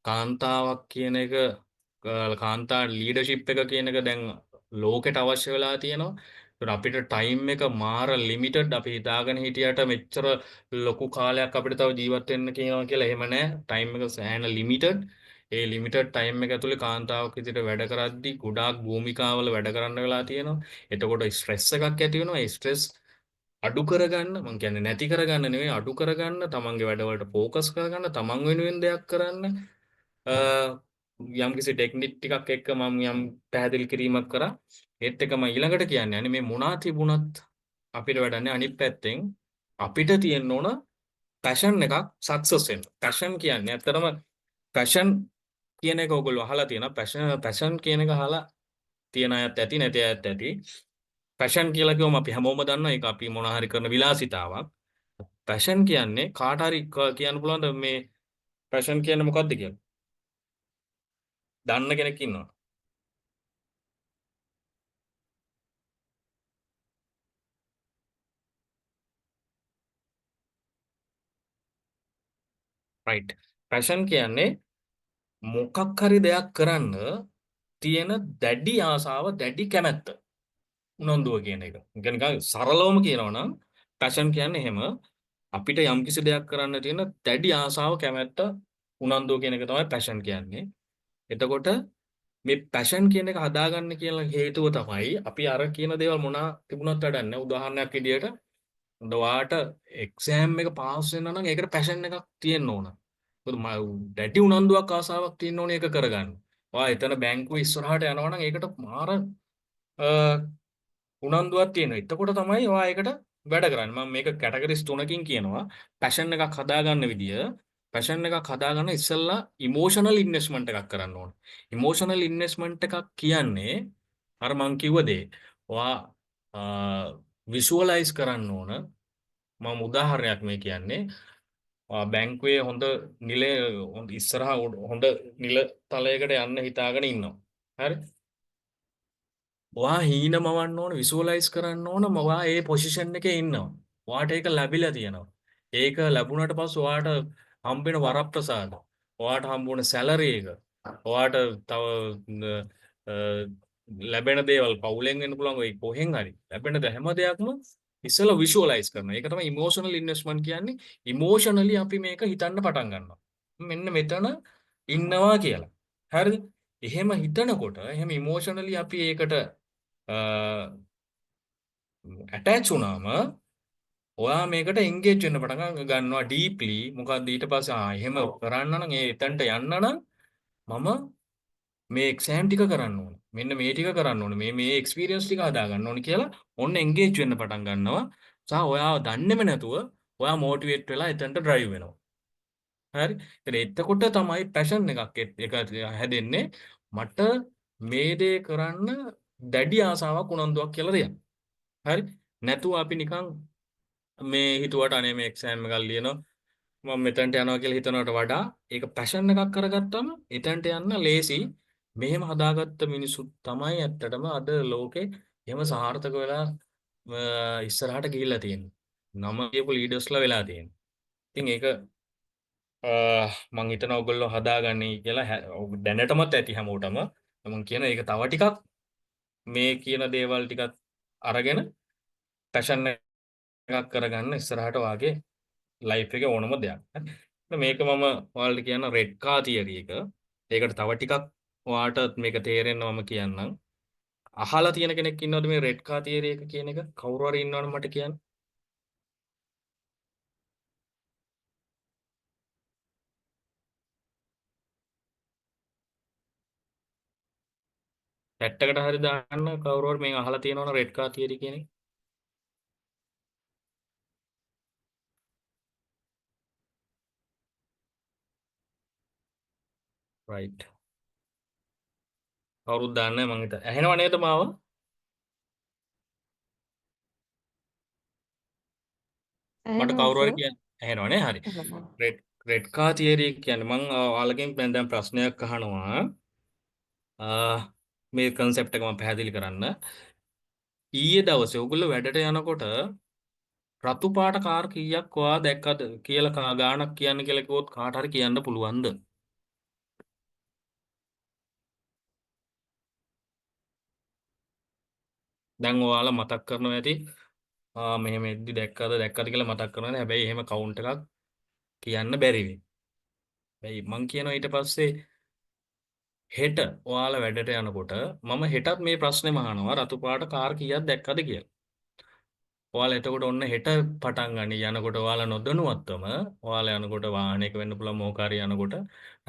කාන්තාවක් කියන එක, කාන්තා ලීඩර්ෂිප් එක කියන එක දැන් ලෝකෙට අවශ්‍ය වෙලා තියෙනවා. ඒත් අපිට ටයිම් එක මාර ලිමිටඩ්. අපි හිතාගෙන හිටියට මෙච්චර ලොකු කාලයක් අපිට තව ජීවත් වෙන්න කියනවා කියලා එහෙම නැහැ. ටයිම් එක සෑහෙන ලිමිටඩ්. ඒ ලිමිටඩ් ටයිම් එක ඇතුලේ කාන්තාවක් විදිහට වැඩ කරද්දී ගොඩාක් භූමිකාවල වැඩ කරන්න වෙලා තියෙනවා. එතකොට ස්ට්‍රෙස් එකක් ඇති වෙනවා. ඒ ස්ට්‍රෙස් අඩු කරගන්න, මම කියන්නේ නැති කරගන්න නෙවෙයි, අඩු කරගන්න, තමන්ගේ වැඩවලට ફોකස් කරගන්න, තමන් වෙනුවෙන් දෙයක් කරන්න යම්කිසි ටෙක්නික් ටිකක් එක්ක මම යම් පැහැදිලි කිරීමක් කරා. ඒත් එක මම ඊළඟට කියන්නේ මේ මොනවා තිබුණත් අපිට වැඩන්නේ අනිත් පැත්තෙන් අපිට තියෙන්න ඕන පැෂන් එකක් සක්සස් වෙන්න. පැෂන් කියන්නේ ඇත්තටම පැෂන් කියන එක ඔයගොල්ලෝ අහලා තියෙනවා. පැෂන් කියන එක අහලා තියෙන අයත් ඇති, නැති අයත් ඇති. පැෂන් කියලා කිව්වම අපි හැමෝම දන්නවා ඒක අපි මොනවා හරි කරන විලාසිතාවක්. පැෂන් කියන්නේ කාට හරි කියන්න පුළුවන්ද මේ පැෂන් කියන්නේ මොකක්ද කියලා? දන්න කෙනෙක් ඉන්නවා. රයිට්. පැෂන් කියන්නේ මොකක් හරි දෙයක් කරන්න තියෙන දැඩි ආසාව, දැඩි කැමැත්ත, උනන්දුව කියන එක. නිකන් සරලවම කියනවා නම් පැෂන් කියන්නේ එහෙම අපිට යම්කිසි දෙයක් කරන්න තියෙන දැඩි ආසාව, කැමැත්ත, උනන්දුව කියන එක තමයි පැෂන් කියන්නේ. එතකොට මේ පැෂන් කියන එක හදාගන්න කියලා හේතුව තමයි අපි අර කියන දේවල් මොනවා තිබුණත් වැඩක් නැහැ. උදාහරණයක් විදියට ඔයාට එක්සෑම් එක පාස් වෙන්න නම් ඒකට පැෂන් එකක් තියෙන්න ඕන. මොකද දැඩි උනන්දුවක් ආසාවක් තියෙන්න ඕනේ ඒක කරගන්න. ඔයා එතන බැංකුවේ ඉස්සරහට යනවා නම් ඒකට මාර උනන්දුවක් තියෙනවා. එතකොට තමයි ඔයා ඒකට වැඩ කරන්නේ. මම මේක කැටගරිස් 3කින් කියනවා. පැෂන් එකක් හදාගන්න විදිය. පැෂන් එකක් හදාගන්න ඉස්සෙල්ලා ඉමෝෂනල් ඉන්වෙස්ට්මන්ට් එකක් කරන්න ඕන. ඉමෝෂනල් ඉන්වෙස්ට්මන්ට් එකක් කියන්නේ අර මං කිව්ව දේ. ඔයා විෂුවලයිස් කරන්න ඕන. මම උදාහරණයක් මේ කියන්නේ. බැංකුවේ හොඳ නිල ඉස්සරහා හොඳ නිල තලයකට යන්න හිතාගෙන ඉන්නවා. හරි? ඔයා හීනමවන්න ඕන, විෂුවලයිස් කරන්න ඕන ඔයා ඒ පොසිෂන් එකේ ඉන්නවා. ඔයාට ඒක ලැබිලා තියෙනවා. ඒක ලැබුණාට පස්සේ ඔයාට හම්බෙන වරප්‍රසාද, ඔයාට හම්බුන සැලරි එක, ඔයාට තව ලැබෙන දේවල් පවුලෙන් වෙන්න පුළුවන්, ඔය කොහෙන් හරි ලැබෙන හැම දෙයක්ම ඉස්සෙල්ලා විෂුවලයිස් කරනවා. ඒක තමයි ඉමෝෂනල් ඉන්වෙස්ට්මන්ට් කියන්නේ. ඉමෝෂනලි අපි මේක හිතන්න පටන් ගන්නවා. මෙන්න මෙතන ඉන්නවා කියලා. හරිද? එහෙම හිතනකොට එහෙම ඉමෝෂනලි අපි ඒකට ඇටච් වුණාම ඔයා මේකට එන්ගේජ් වෙන්න පටන් ගන්නවා ඩීප්ලි. මොකද්ද ඊට පස්සේ එහෙම කරන්න නම් එතනට යන්න නම් මම මේ එක්සෑම් ටික කරන්න ඕන. මෙන්න මේ ටික කරන්න ඕන. මේ එක්ස්පීරියන්ස් ටික හදා ගන්න ඕන කියලා ඔන්න එන්ගේජ් වෙන්න පටන් ගන්නවා. සහ ඔයාව දන්නේම නැතුව ඔයා මොටිවේට් වෙලා එතනට ඩ්‍රයිව් වෙනවා. හරි? එතකොට තමයි පැෂන් එක හැදෙන්නේ. මට මේ දේ කරන්න දැඩි ආසාවක් උනන්දුවක් කියලා දෙයක්. හරි? නැතුව අපි නිකන් මේ හිතුවට අනේ මේ එක්සෑම් එකක් ලියනවා මම මෙතනට යනවා කියලා හිතනවට වඩා ඒක පැෂන් එකක් කරගත්තම එතනට යන්න ලේසි. මෙහෙම හදාගත්ත මිනිස්සු තමයි ඇත්තටම අද ලෝකේ එහෙම සාර්ථක වෙලා ඉස්සරහට ගිහිල්ලා තියෙන්නේ. නම කියපු ලීඩර්ස්ලා වෙලා තියෙන්නේ. ඉතින් ඒක මං හිතනවා ඔයගොල්ලෝ හදාගන්නේ කියලා දැනටමත් ඇති හැමෝටම. මම කියන ඒක තව ටිකක් මේ කියන දේවල් ටිකත් අරගෙන පැෂන් එකක් කරගන්න ඉස්සරහට වාගේ ලයිෆ් එකේ ඕනම දෙයක්. මේක මම ඔයාලට කියන රෙඩ් කා තියරි එක. ඒකට තව ටිකක් ඔයාලට මේක තේරෙන්න මම කියන්නම්. අහලා තියෙන කෙනෙක් ඉන්නවද මේ රෙඩ් කා තියරි එක කියන එක? කවුරු හරි ඉන්නවනම් මට කියන්න. chat එකට හරි දාන්න කවුරු හරි මේ අහලා තියෙනවනම් රෙඩ් කා තියරි කියන එක. right. කවුරුත් දාන්නේ නැහැ මං හිතා. ඇහෙනව නේද මාව? මට කවුරු හරි කියන්න ඇහෙනවනේ හරි. රෙඩ් කා තියරි කියන්නේ මං ඔයාලගෙන් දැන් ප්‍රශ්නයක් අහනවා. මේ concept එක මම පැහැදිලි කරන්න. ඊයේ දවසේ ඔයගොල්ලෝ වැඩට යනකොට රතු පාට කාර් කීයක් ඔයා දැක්කද කියලා ගාණක් කියන්න කියලා කිව්වොත් කාට හරි කියන්න පුළුවන්ද? දැන් ඔයාලා මතක් කරනවා ඇති මෙහෙම එද්දි දැක්කද කියලා මතක් කරනවා. හැබැයි එහෙම කවුන්ට් එකක් කියන්න බැරි වෙයි. හැබැයි මං කියනවා ඊට පස්සේ හෙට ඔයාලා වැඩට යනකොට මම හෙටත් මේ ප්‍රශ්නේ අහනවා රතු පාට කාර් කීයක් දැක්කද කියලා. ඔයාලා එතකොට ඔන්න හෙට පටන් ගන්න යනකොට ඔයාලා නොදැනුවත්වම ඔයාලා යනකොට වාහනයක වෙන්න පුළුවන් මොකාරි යනකොට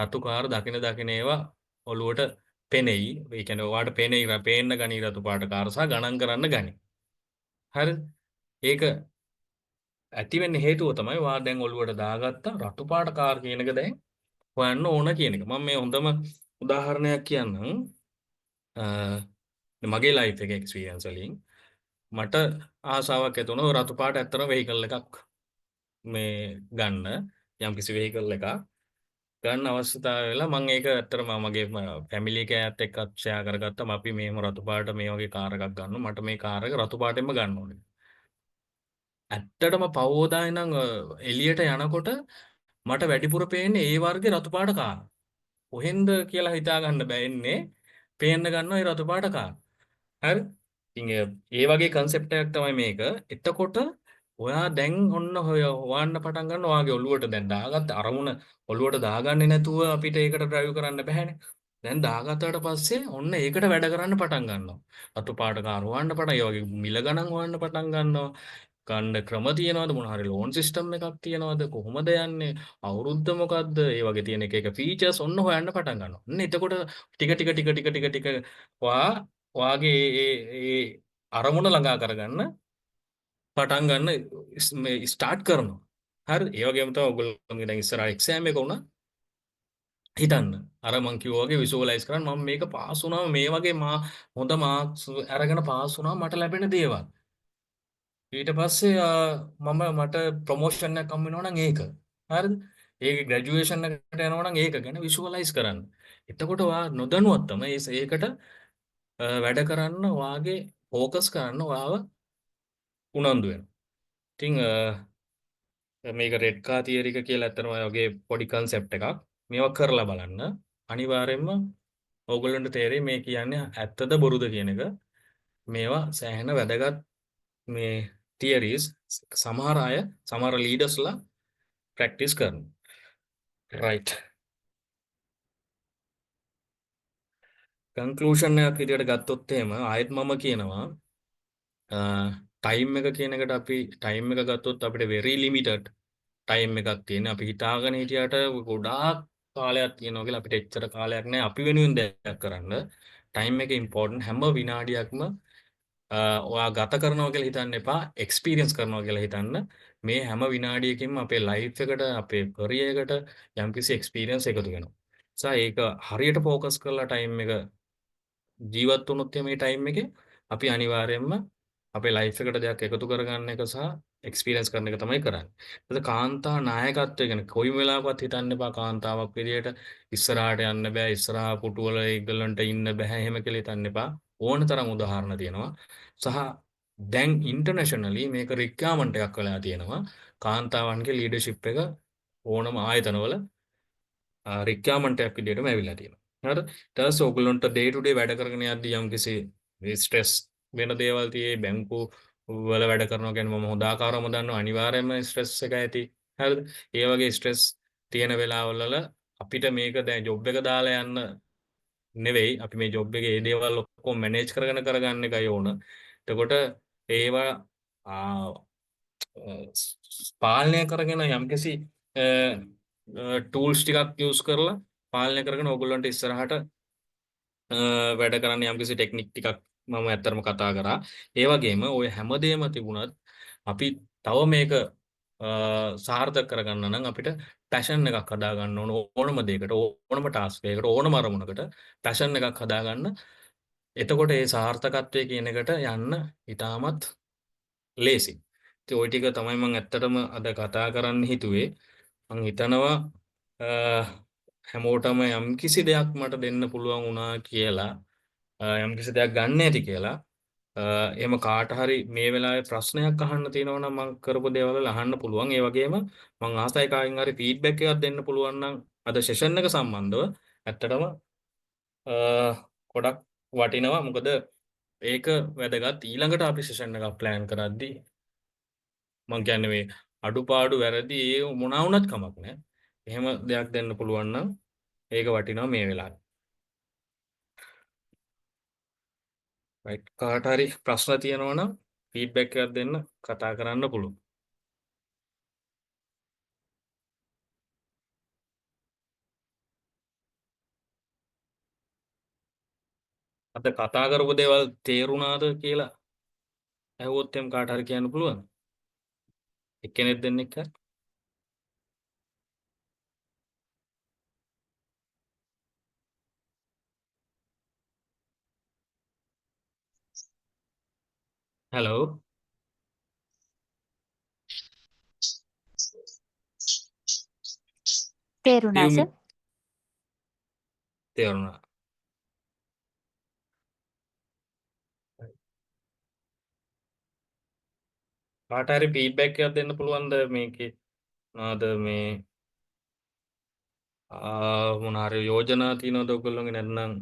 රතු කාර් දකින ඒවා ඔළුවට පෙනෙයි. ඒ කියන්නේ ඔයාලට පේන්න ගනි රතු පාට කාර් සහ ගණන් කරන්න ගනි. හරිද? ඒක ඇති වෙන්න හේතුව තමයි ඔයා දැන් ඔළුවට දාගත්ත රතු පාට කාර් කියන එක දැන් හොයන්න ඕන කියන එක. මම මේ හොඳම උදාහරණයක් කියන්නම්. මගේ ලයිෆ් එක එක්ස්පීරියන්ස් වලින් මට ආසාවක් ඇති වුණා රතු පාට ඇත්තම වෙහිකල් එකක් මේ ගන්න යම්කිසි වෙහිකල් එකක් ගන්න අවශ්‍යතාවය වෙලා මම ඒක ඇත්තටම මගේ ෆැමිලි එකත් එක්ක ෂෙයා කරගත්තා අපි මේම රතු පාට මේ වගේ කාර් එකක් ගන්නවා මට මේ කාර් එක රතු පාටෙන්ම ගන්න ඕනේ. ඇත්තටම පවෝදා ඉඳන් එළියට යනකොට මට වැඩිපුර පේන්නේ ඒ වර්ගේ රතු පාට කාර්. කොහෙන්ද කියලා හිතා ගන්න බෑන්නේ පේන්න ගන්නවා ඒ රතු පාට කාර්. හරි? ඉතින් ඒ වගේ concept එකක් තමයි මේක. එතකොට ඔයා දැන් ඔන්න හොයන්න පටන් ගන්නවා ඔයාගේ ඔළුවට දැන් දාගත්ත අරමුණ ඔළුවට දාගන්නේ නැතුව අපිට ඒකට drive කරන්න බෑනේ. දැන් දාගත්තාට පස්සේ ඔන්න ඒකට වැඩ කරන්න පටන් ගන්නවා. රතු පාට කාර් හොයන්න පටන් ඒ වගේ මිල ගණන් හොයන්න පටන් ගන්නවා. ගන්න ක්‍රම තියනවාද මොන හරි ලෝන් සිස්ටම් එකක් තියනවාද කොහොමද යන්නේ අවුරුද්ද මොකද්ද ඒ වගේ තියෙන එක ෆීචර්ස් ඔන්න හොයන්න පටන් ගන්නවා. ඔන්න එතකොට ටික ඔයාගේ ඒ අරමුණ ළඟා කරගන්න පටන් ගන්න ස්ටාර්ට් කරනවා. හරි ඒ වගේම තමයි ඔයගොල්ලෝගේ දැන් ඉස්සරහ එක්සෑම් එක වුණා. හිතන්න අර මං කිව්වා වගේ විසුවලයිස් කරන්න මම මේක පාස් වුණාම මේ වගේ හොඳ මාක්ස් අරගෙන පාස් වුණාම මට ලැබෙන දේවල්. ඊට පස්සේ මට ප්‍රොමෝෂන් එකක් හම්බ වෙනවා නම් ඒක. හරිද? ඒකේ ග්‍රැජුවේෂන් එකට යනවා නම් ඒක ගැන විසුවලයිස් කරන්න. එතකොට ඔයා නොදැනුවත්වම ඒකට වැඩ කරන්න ඔයාගේ ફોකස් කරන්න ඔයාව උනන්දු වෙනවා. ඉතින් මේක රෙඩ් කා තියරි එක කියලා ඇත්තටම ඔය වගේ පොඩි concept එකක්. මේවා කරලා බලන්න. අනිවාර්යයෙන්ම ඕගොල්ලන්ට තේරෙයි මේ කියන්නේ ඇත්තද බොරුද කියන එක. මේවා සෑහෙන වැදගත් මේ තියරිස් සමහර ලීඩර්ස්ලා ප්‍රැක්ටිස් කරනවා. right. කන්ක්ලූෂන් එකක් විදියට ගත්තොත් එහෙම ආයෙත් මම කියනවා ටයිම් එක කියන එකට අපි ටයිම් එක ගත්තොත් අපිට very limited ටයිම් එකක් තියෙන. අපි හිතාගෙන හිටියට ගොඩාක් කාලයක් තියෙනවා කියලා අපිට එච්චර කාලයක් නැහැ අපි වෙනුවෙන් දෙයක් කරන්න. ටයිම් එක ඉම්පෝර්ටන්ට්. හැම විනාඩියක්ම ඔයා ගත කරනවා කියලා හිතන්න එපා, එක්ස්පීරියන්ස් කරනවා කියලා හිතන්න. මේ හැම විනාඩියකින්ම අපේ ලයිෆ් එකට, අපේ කරියර් එකට යම්කිසි එක්ස්පීරියන්ස් එකතු වෙනවා. ඒක හරියට ફોකස් කරලා ටයිම් එක ජීවත් වුණොත් මේ ටයිම් එකේ අපි අනිවාර්යයෙන්ම අපේ ලයිෆ් එකට දෙයක් එකතු කරගන්න එක සහ එක්ස්පීරියන්ස් කරන එක තමයි කරන්නේ. ඒත් කාන්තා නායකත්වය ගැන කොයි වෙලාවකවත් හිතන්න එපා කාන්තාවක් විදියට ඉස්සරහට යන්න බෑ, ඉස්සරහා පුටු වල ඒගොල්ලන්ට ඉන්න බෑ එහෙම කියලා හිතන්න එපා. ඕන තරම් උදාහරණ තියෙනවා. සහ දැන් ඉන්ටර්නැෂනලි මේක රික්වයර්මන්ට් එකක් වෙලා තියෙනවා. කාන්තාවන්ගේ ලීඩර්ෂිප් එක ඕනම ආයතනවල රික්වයර්මන්ට් එකක් විදියටම ඇවිල්ලා තියෙනවා. හරිද? ඊට පස්සේ ඔයගොල්ලන්ට ඩේ ටු ඩේ වැඩ කරගෙන යද්දී යම්කිසි ස්ට්‍රෙස් වෙන දේවල් තියෙයි, බැංකු වල වැඩ කරනවා කියන්නේ මම හොදාකාරවම දන්නවා අනිවාර්යයෙන්ම ස්ට්‍රෙස් එක ඇති. හරිද? ඒ වගේ ස්ට්‍රෙස් තියෙන වෙලාවවල අපිට මේක දැන් ජොබ් එක දාලා යන්න නෙවෙයි, අපි මේ ජොබ් එකේ මේ දේවල් ඔක්කොම මැනේජ් කරගෙන කරගන්න එකයි ඕන. එතකොට ඒවා පාලනය කරගෙන යම්කිසි ටූල්ස් ටිකක් යූස් කරලා පාලනය කරගෙන ඕගොල්ලන්ට ඉස්සරහට වැඩ කරන්න යම්කිසි ටෙක්නික් ටිකක් මම ඇත්තටම කතා කරා. ඒ වගේම ওই හැමදේම තිබුණත් අපි තව මේක සාර්ථක කරගන්න නම් අපිට පැෂන් එකක් හදා ගන්න ඕන. ඕනම දෙයකට, ඕනම ටාස්ක් එකකට, ඕනම අරමුණකට පැෂන් එකක් හදා ගන්න. එතකොට ඒ සාර්ථකත්වයේ කියන එකට යන්න ඉතාමත් ලේසි. ඉතින් ওই ටික තමයි මම ඇත්තටම අද කතා කරන්න හිතුවේ. මම හිතනවා හැමෝටම යම්කිසි දෙයක් මට දෙන්න පුළුවන් වුණා කියලා, යම්කිසි දෙයක් ගන්න ඇති කියලා. එහෙම කාට හරි මේ වෙලාවේ ප්‍රශ්නයක් අහන්න තියෙනවා නම් මම කරපු දේවල් වල අහන්න පුළුවන්. ඒ වගේම මම ආසයි කාගෙන් හරි ෆීඩ්බැක් එකක් දෙන්න පුළුවන් නම් අද සෙෂන් එක සම්බන්ධව ඇත්තටම ගොඩක් වටිනවා. මොකද ඒක වැදගත්. ඊළඟට අපි සෙෂන් එකක් ප්ලෑන් කරද්දී මම කියන්නේ මේ අඩුපාඩු වැරදි ඒ මොනවා වුණත් කමක් නැහැ. එහෙම දෙයක් දෙන්න පුළුවන් නම් ඒක වටිනවා මේ වෙලාවේ. රයිට්. කාට හරි ප්‍රශ්න තියෙනවා නම් ෆීඩ්බැක් එකක් දෙන්න, කතා කරන්න පුළුවන්. අද කතා කරපු දේවල් තේරුණාද කියලා ඇහුවොත් එම් කාට හරි කියන්න පුළුවන්. එක්කෙනෙක් දෙන්නෙක් හරි. hello තේරුණා you සර්? තේරුණා. කාට හරි ෆීඩ්බැක් එකක් දෙන්න පුළුවන්ද මේකේ? මොනවාද මේ මොන හරි යෝජනා තියෙනවද ඔයගොල්ලෝගේ? නැත්නම්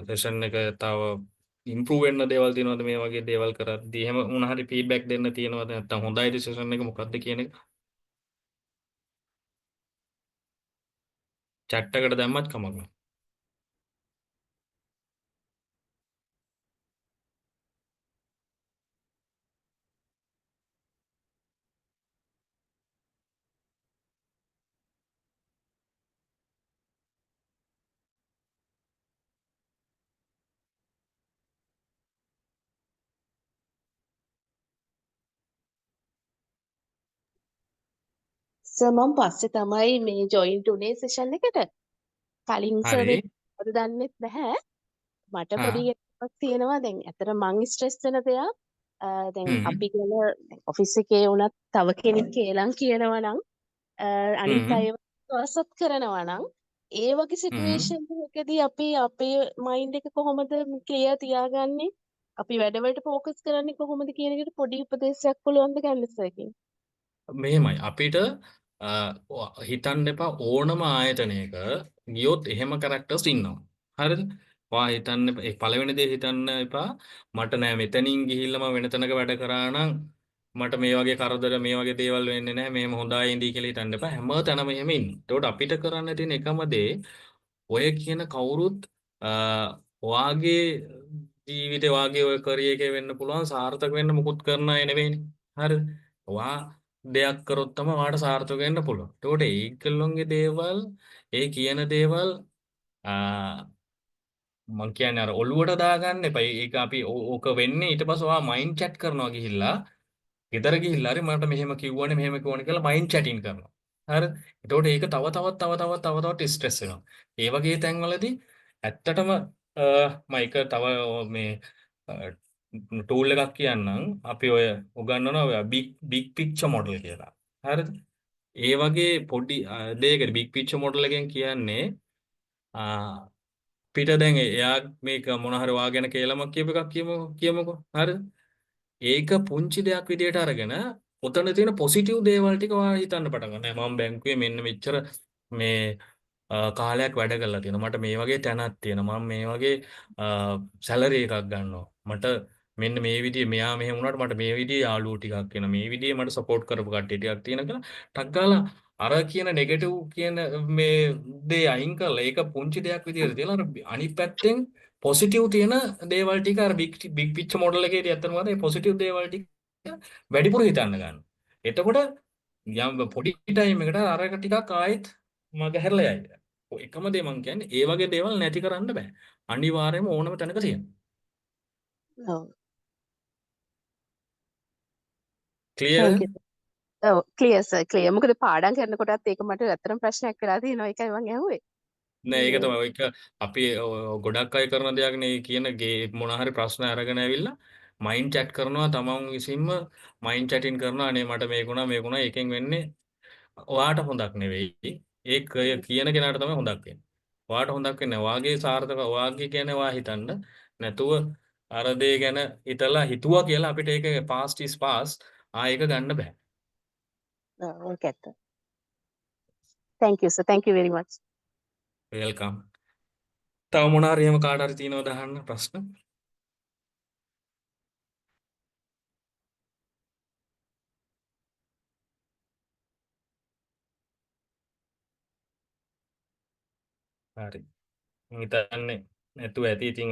සෙෂන් එක තව ඉම්ප්‍රූව් වෙන්න දේවල් තියෙනවද මේ වගේ දේවල් කරද්දී? එහෙම මොන හරි ෆීඩ්බැක් දෙන්න තියෙනවද? නැත්නම් හොඳයිද සෙෂන් එක මොකක්ද කියන එක chat එකට දැම්මත් කමක් නැහැ. සර් මම පස්සේ තමයි මේ ජොයින්ට් උනේ සෙෂන් එකට. කලින් සර් හරි. මේක දන්නෙත් නැහැ. මට ආ. පොඩි එකක් තියෙනවා දැන්. ඇත්තට මං ස්ට්‍රෙස් වෙන දෙයක්. දැන් හ්ම්. අපි කියන ඔෆිස් එකේ වුණත් තව කෙනෙක් කේලම් කියනවා නම් අනිත් හ්ම්. අයව ක්‍රොස්අප් කරනවා නම් ඒ වගේ හ්ම්. සිටුේෂන් එකකදී අපි අපේ මයින්ඩ් එක කොහොමද ක්ලියර් තියාගන්නේ? අපි වැඩවලට ફોකස් කරන්නේ කොහොමද කියන එකට පොඩි උපදේශයක් පුළුවන්ද ගන්න සර් එකෙන්? මෙහෙමයි අපිට හිතන්න එපා ඕනම ආයතනයක ගියොත් එහෙම කැරක්ටර්ස් ඉන්නවා. හරිද? ඔයා හිතන්න පළවෙනි දේ හිතන්න එපා මට නෑ මෙතනින් ගිහිල්ලා මම වෙන තැනක වැඩ කරා නම් මට මේ වගේ කරදර මේ වගේ දේවල් වෙන්නේ නැහැ මේම හොඳයි ඉඳී කියලා හිතන්න එපා හැම තැනම එහෙම ඉන්න. ඒකට අපිට කරන්න තියෙන එකම දේ ඔය කියන කවුරුත් වාගේ ජීවිතේ වාගේ ඔය කරිය එකේ වෙන්න පුළුවන් සාර්ථක වෙන්න මුකුත් කරන අය නෙවෙයිනේ. හරිද? වා දෙයක් කරොත් තමයි වාට සාර්ථක වෙන්න පුළුවන්. ඒකට ඒගොල්ලොන්ගේ දේවල් ඒ කියන දේවල් මං කියන්නේ අර ඔළුවට දාගන්න එපා. ඒක අපි ඕක වෙන්නේ ඊට පස්සේ ඔයා මයින්ඩ් චැට් කරනවා ගිහිල්ලා ගෙදර ගිහිල්ලා හරි මට මෙහෙම කිව්වනේ මෙහෙම කිව්වනේ කියලා මයින්ඩ් චැටින් කරනවා. හරිද? එතකොට ඒක තව තවත් ස්ට්‍රෙස් වෙනවා. ඒ වගේ තැන්වලදී ඇත්තටම මම එක තව මේ ටූල් එකක් කියන්නම්. අපි ඔය උගන්වනවා බිග් පික්චර් මොඩල් කියලා. හරිද? ඒ වගේ පොඩි දෙයකට බිග් පික්චර් මොඩල් එකෙන් කියන්නේ පිට දැන් එයා මේක මොන හරි වාගෙන කේලමක් කියප එකක් කියමුකෝ. හරිද? ඒක පුංචි දෙයක් විදියට අරගෙන ඔතන තියෙන පොසිටිව් දේවල් ටික ඔයා හිතන්න පටන් ගන්න. මම බැංකුවේ මෙන්න මෙච්චර මේ කාලයක් වැඩ කරලා තියෙනවා. මට මේ වගේ තැනක් තියෙනවා. මම මේ වගේ සැලරි එකක් ගන්නවා. මට මෙන්න මේ විදිහේ මෙයා මෙහෙම වුණාට මට මේ විදිහේ යාළුවෝ ටිකක් එනවා. මේ විදිහේ මට සපෝට් කරපු කට්ටිය ටිකක් තියෙනවා කියලා ටක් ගාලා අර කියන නෙගටිව් කියන මේ දේ අයින් කරලා ඒක පුංචි දෙයක් විදිහට තියලා අර අනිත් පැත්තෙන් පොසිටිව් තියෙන දේවල් ටික අර බිග් පික්චර් මොඩල් එකේදී අත්තම වගේ පොසිටිව් දේවල් ටික වැඩිපුර හිතන්න ගන්න. එතකොට යම් පොඩි ටයිම් එකකට අරක ටිකක් ආයෙත් මග හැරලා යයි. එකම දේ මං කියන්නේ ඒ වගේ දේවල් නැති කරන්න බෑ. අනිවාර්යයෙන්ම ඕනම තැනක තියෙනවා. ඔව්. ක්ලියර්? thank you. ඔව් ක්ලියර් සර් ක්ලියර්. මොකද පාඩම් කරනකොටත් ඒක මට ඇත්තටම ප්‍රශ්නයක් වෙලා තියෙනවා. ඒකයි මම ඇහුවේ. නෑ ඒක තමයි ඒක අපි ගොඩක් අය කරන දෙයක් නේ කියන ගේ මොන හරි ප්‍රශ්න අරගෙන ඇවිල්ලා මයින්ඩ් චැට් කරනවා තමන් විසින්ම මයින්ඩ් චැටින් කරනවා අනේ මට මේකුණා එකෙන් වෙන්නේ ඔයාට හොඳක් නෙවෙයි ඒක කියන කෙනාට තමයි හොඳක් වෙන්නේ ඔයාට හොඳක් වෙන්නේ ඔයාගේ සාර්ථක ඔයාගේ කියන්නේ ඔයා හිතන්න නැතුව අර දේ ගැන හිතලා හිතුවා කියලා අපිට ඒක past is past ඒක ගන්න බෑ ඔව් ඒක ඇත්ත. thank you sir. thank you very much. Welcome තව මොන හරි එහෙම කාට හරි තියෙනවද අහන්න ප්‍රශ්න හරි මම හිතන්නේ නැතුව ඇති ඉතින්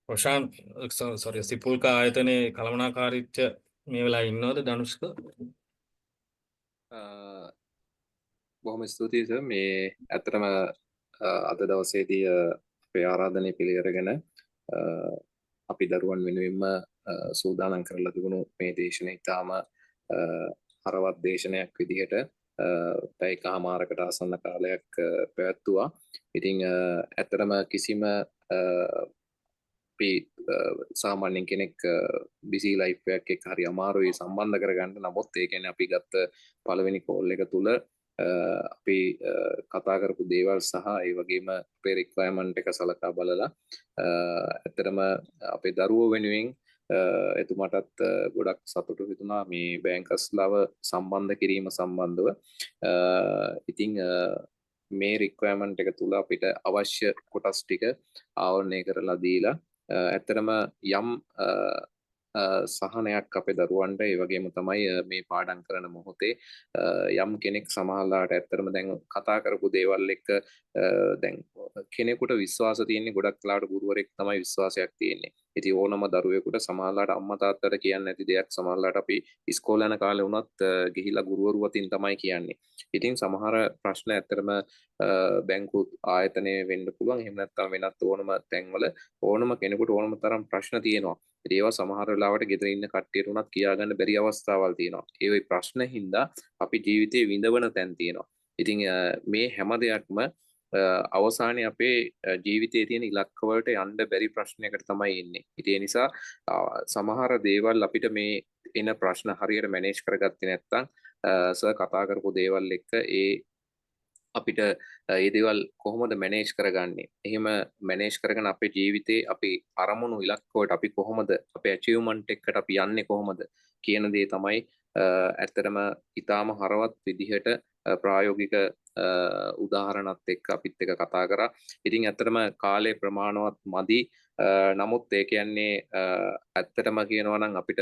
ප්‍රශාන්ත් සෝරි සිපුල්කා ආයතනයේ කළමනාකාරීත්වය මේ වෙලාවේ ඉන්නවද ධනුෂ්ක බොහොම ස්තුතියි සර් මේ ඇත්තටම අද දවසේදී අපේ ආරාධනය පිළිඅරගෙන අපි දරුවන් වෙනුවෙන්ම සූදානම් කරලා තිබුණු මේ දේශනය ඉතාම හරවත් දේශනයක් විදිහට පැයකමාරකට ආසන්න කාලයක් පැවැත්තුවා. ඉතින් ඇත්තටම කිසිම අපි සාමාන්‍යයෙන් කෙනෙක් බිසි ලයිෆ් එකක් එක්ක හරි අමාරුයි සම්බන්ධ කරගන්න. නමුත් ඒ කියන්නේ අපි ගත්ත පළවෙනි කෝල් එක තුල අපි කතා කරපු දේවල් සහ ඒ වගේම අපේ රික්වයර්මන්ට් එක සලකා බලලා ඇත්තටම අපේ දරුවෝ වෙනුවෙන් එතුමාටත් ගොඩක් සතුටු හිතුණා මේ බැංකර්ස්ලව සම්බන්ධ කිරීම සම්බන්ධව. ඉතින් මේ රික්වයර්මන්ට් එක තුල අපිට අවශ්‍ය කොටස් ටික ආවරණය කරලා දීලා ඇත්තටම යම් සහනයක් අපේ දරුවන්ට ඒ වගේම තමයි මේ පාඩම් කරන මොහොතේ යම් කෙනෙක් සමහරලාට ඇත්තටම දැන් කතා කරපු දේවල් එක්ක දැන් කෙනෙකුට විශ්වාස තියෙන්නේ ගොඩක් වෙලාවට ගුරුවරයෙක් තමයි විශ්වාසයක් තියෙන්නේ. ඉතින් ඕනම දරුවෙකුට සමහරලාට අම්මා තාත්තට කියන්නේ නැති දෙයක් සමහරලාට අපි ඉස්කෝලේ යන කාලේ වුණත් ගිහිලා ගුරුවරු වතින් තමයි කියන්නේ. ඉතින් සමහර ප්‍රශ්න ඇත්තටම බැංකු ආයතනයේ වෙන්න පුළුවන්. එහෙම නැත්නම් වෙනත් ඕනම තැන්වල ඕනම කෙනෙකුට ඕනම තරම් ප්‍රශ්න තියෙනවා. ඒවා සමහර වෙලාවට ගෙදර ඉන්න කට්ටියට උනත් කියාගන්න බැරි අවස්ථාවල් තියෙනවා. ඒ ප්‍රශ්න හින්දා අපි ජීවිතේ විඳවන තැන් තියෙනවා. ඉතින් මේ හැම දෙයක්ම අවසානයේ අපේ ජීවිතයේ තියෙන ඉලක්ක වලට යන්න බැරි ප්‍රශ්නයකට තමයි එන්නේ. ඉතින් ඒ නිසා සමහර දේවල් අපිට මේ එන ප්‍රශ්න හරියට මැනේජ් කරගත්තේ නැත්නම් සර් කතා කරපු දේවල් එක්ක අපිට ඒ දේවල් කොහොමද මැනේජ් කරගන්නේ? එහෙම මැනේජ් කරගෙන අපේ ජීවිතේ අපි අරමුණු ඉලක්ක වලට අපි කොහොමද අපේ අචීව්මන්ට් එකට අපි යන්නේ කොහොමද කියන දේ තමයි ඇත්තටම ඊටාම හරවත් විදිහට ප්‍රායෝගික උදාහරණත් එක්ක අපිත් එක්ක කතා කරා. ඉතින් ඇත්තටම කාලේ ප්‍රමාණවත් මදි. නමුත් ඒ කියන්නේ ඇත්තටම කියනවා නම් අපිට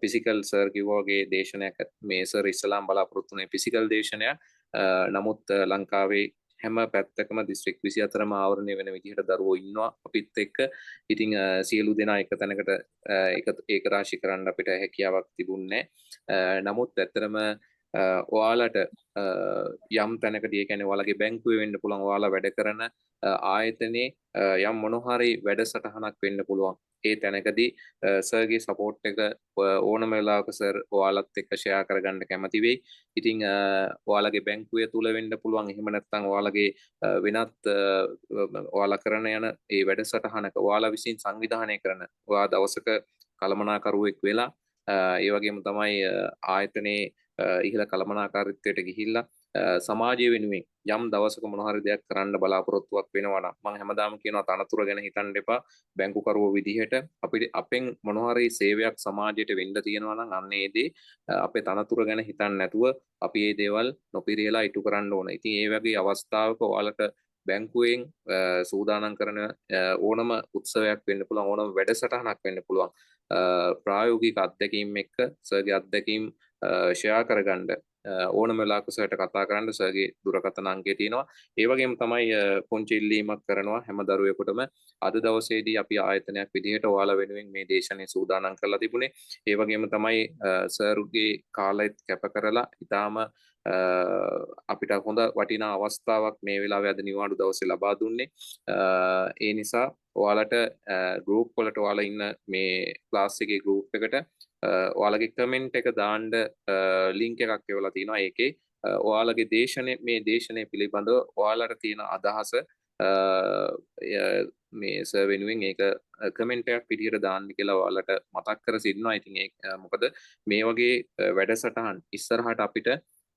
ෆිසිකල් සර් කිව්වා වගේ දේශනයක් මේ සර් ඉස්ලාම් බලාපොරොත්තු වෙන ෆිසිකල් දේශනයක්. නමුත් ලංකාවේ හැම පැත්තකම දිස්ත්‍රික් 24ම ආවරණය වෙන විදිහට දරුවෝ ඉන්නවා අපිත් එක්ක. ඉතින් සියලු දෙනා එක තැනකට ඒක රාශි කරන්න අපිට හැකියාවක් තිබුණේ නැහැ. නමුත් ඇත්තටම ඔයාලට යම් තැනකදී ඒ කියන්නේ ඔයාලගේ බැංකුවේ වෙන්න පුළුවන්, ඔයාලා වැඩ කරන ආයතනයේ යම් මොන හරි වැඩසටහනක් වෙන්න පුළුවන්. ඒ තැනකදී සර්ගේ සපෝට් එක ඕනම වෙලාවක සර් ඔයාලත් එක්ක ෂෙයා කරගන්න කැමති වෙයි. ඉතින් ඔයාලගේ බැංකුවේ තුල වෙන්න පුළුවන්. එහෙම නැත්නම් ඔයාලගේ වෙනත් ඔයාලා කරන යන ඒ වැඩසටහනක ඔයාලා විසින් සංවිධානය කරන ඔයා දවසක කළමනාකරුවෙක් වෙලා ඒ වගේම තමයි ආයතනයේ ඉහළ කළමනාකාරීත්වයට ගිහිල්ලා සමාජය වෙනුවෙන් යම් දවසක මොන හරි දෙයක් කරන්න බලාපොරොත්තුවක් වෙනවා නම් මම හැමදාම කියනවා තනතුර ගැන හිතන්න එපා. බැංකුකරුවෝ විදිහට අපිට අපෙන් මොන හරි සේවයක් සමාජයට වෙන්න තියෙනවා නම් අන්න ඒ දේ අපේ තනතුර ගැන හිතන්න නැතුව අපි මේ දේවල් නොපිරියලා ඉටු කරන්න ඕන. ඉතින් ඒ වගේ අවස්ථාවක ඔයාලට බැංකුවෙන් සූදානම් කරන ඕනම උත්සවයක් වෙන්න පුළුවන්, ඕනම වැඩසටහනක් වෙන්න පුළුවන්. ප්‍රායෝගික අත්දැකීම් එක්ක සර්ගේ අත්දැකීම් ෂෙයා කරගන්න ඕනම වෙලාවක සර්ට කතා කරන්න සර්ගේ දුරකථන අංකය තියෙනවා. ඒ වගේම තමයි පුංචි ඉල්ලීමක් කරනවා හැම දරුවෙකුටම අද දවසේදී අපි ආයතනයක් විදිහට ඔයාලා වෙනුවෙන් මේ දේශනේ සූදානම් කරලා තිබුණේ. ඒ වගේම තමයි සර්ගේ කාලයත් කැප කරලා ඊටාම අපිට හොඳ වටිනා අවස්ථාවක් මේ වෙලාවේ අද නිවාඩු දවසේ ලබා දුන්නේ. ඒ නිසා ඔයාලට ගෲප් වලට ඔයාලා ඉන්න මේ ක්ලාස් එකේ ගෲප් එකට ඔයාලගේ කමෙන්ට් එක දාන්න ලින්ක් එකක් එවලා තියෙනවා. ඒකේ ඔයාලගේ මේ දේශනේ පිළිබඳව ඔයාලට තියෙන අදහස මේ සර් වෙනුවෙන් ඒක කමෙන්ට් එකක් විදිහට දාන්න කියලා ඔයාලට මතක් කර සිටිනවා. ඉතින් ඒක මොකද මේ වගේ වැඩසටහන් ඉස්සරහට අපිට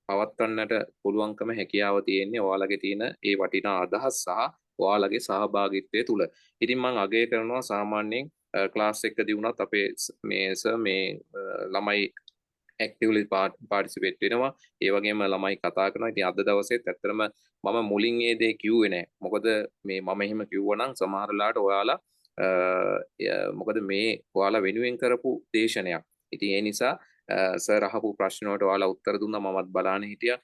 පවත්වන්නට පුළුවන්කම හැකියාව තියෙන්නේ ඔයාලගේ තියෙන ඒ වටිනා අදහස් සහ ඔයාලගේ සහභාගීත්වය තුල. ඉතින් මම අගය කරනවා සාමාන්‍යයෙන් ක්ලාස් එකකදී වුණත් අපේ මේ සර් මේ ළමයි ඇක්ටිව්ලි පාර්ටිසිපේට් වෙනවා. ඒ වගේම ළමයි කතා කරනවා. ඉතින් අද දවසේත් ඇත්තටම මම මුලින් ඒ දේ කිව්වේ නැහැ. මොකද මේ මම එහෙම කිව්වනම් සමහර වෙලාවට ඔයාලා මොකද මේ ඔයාලා වෙනුවෙන් කරපු දේශනයක්. ඉතින් ඒ නිසා සර් අහපු ප්‍රශ්න වලට ඔයාලා උත්තර දුන්නා. මමත් බලාගෙන හිටියා.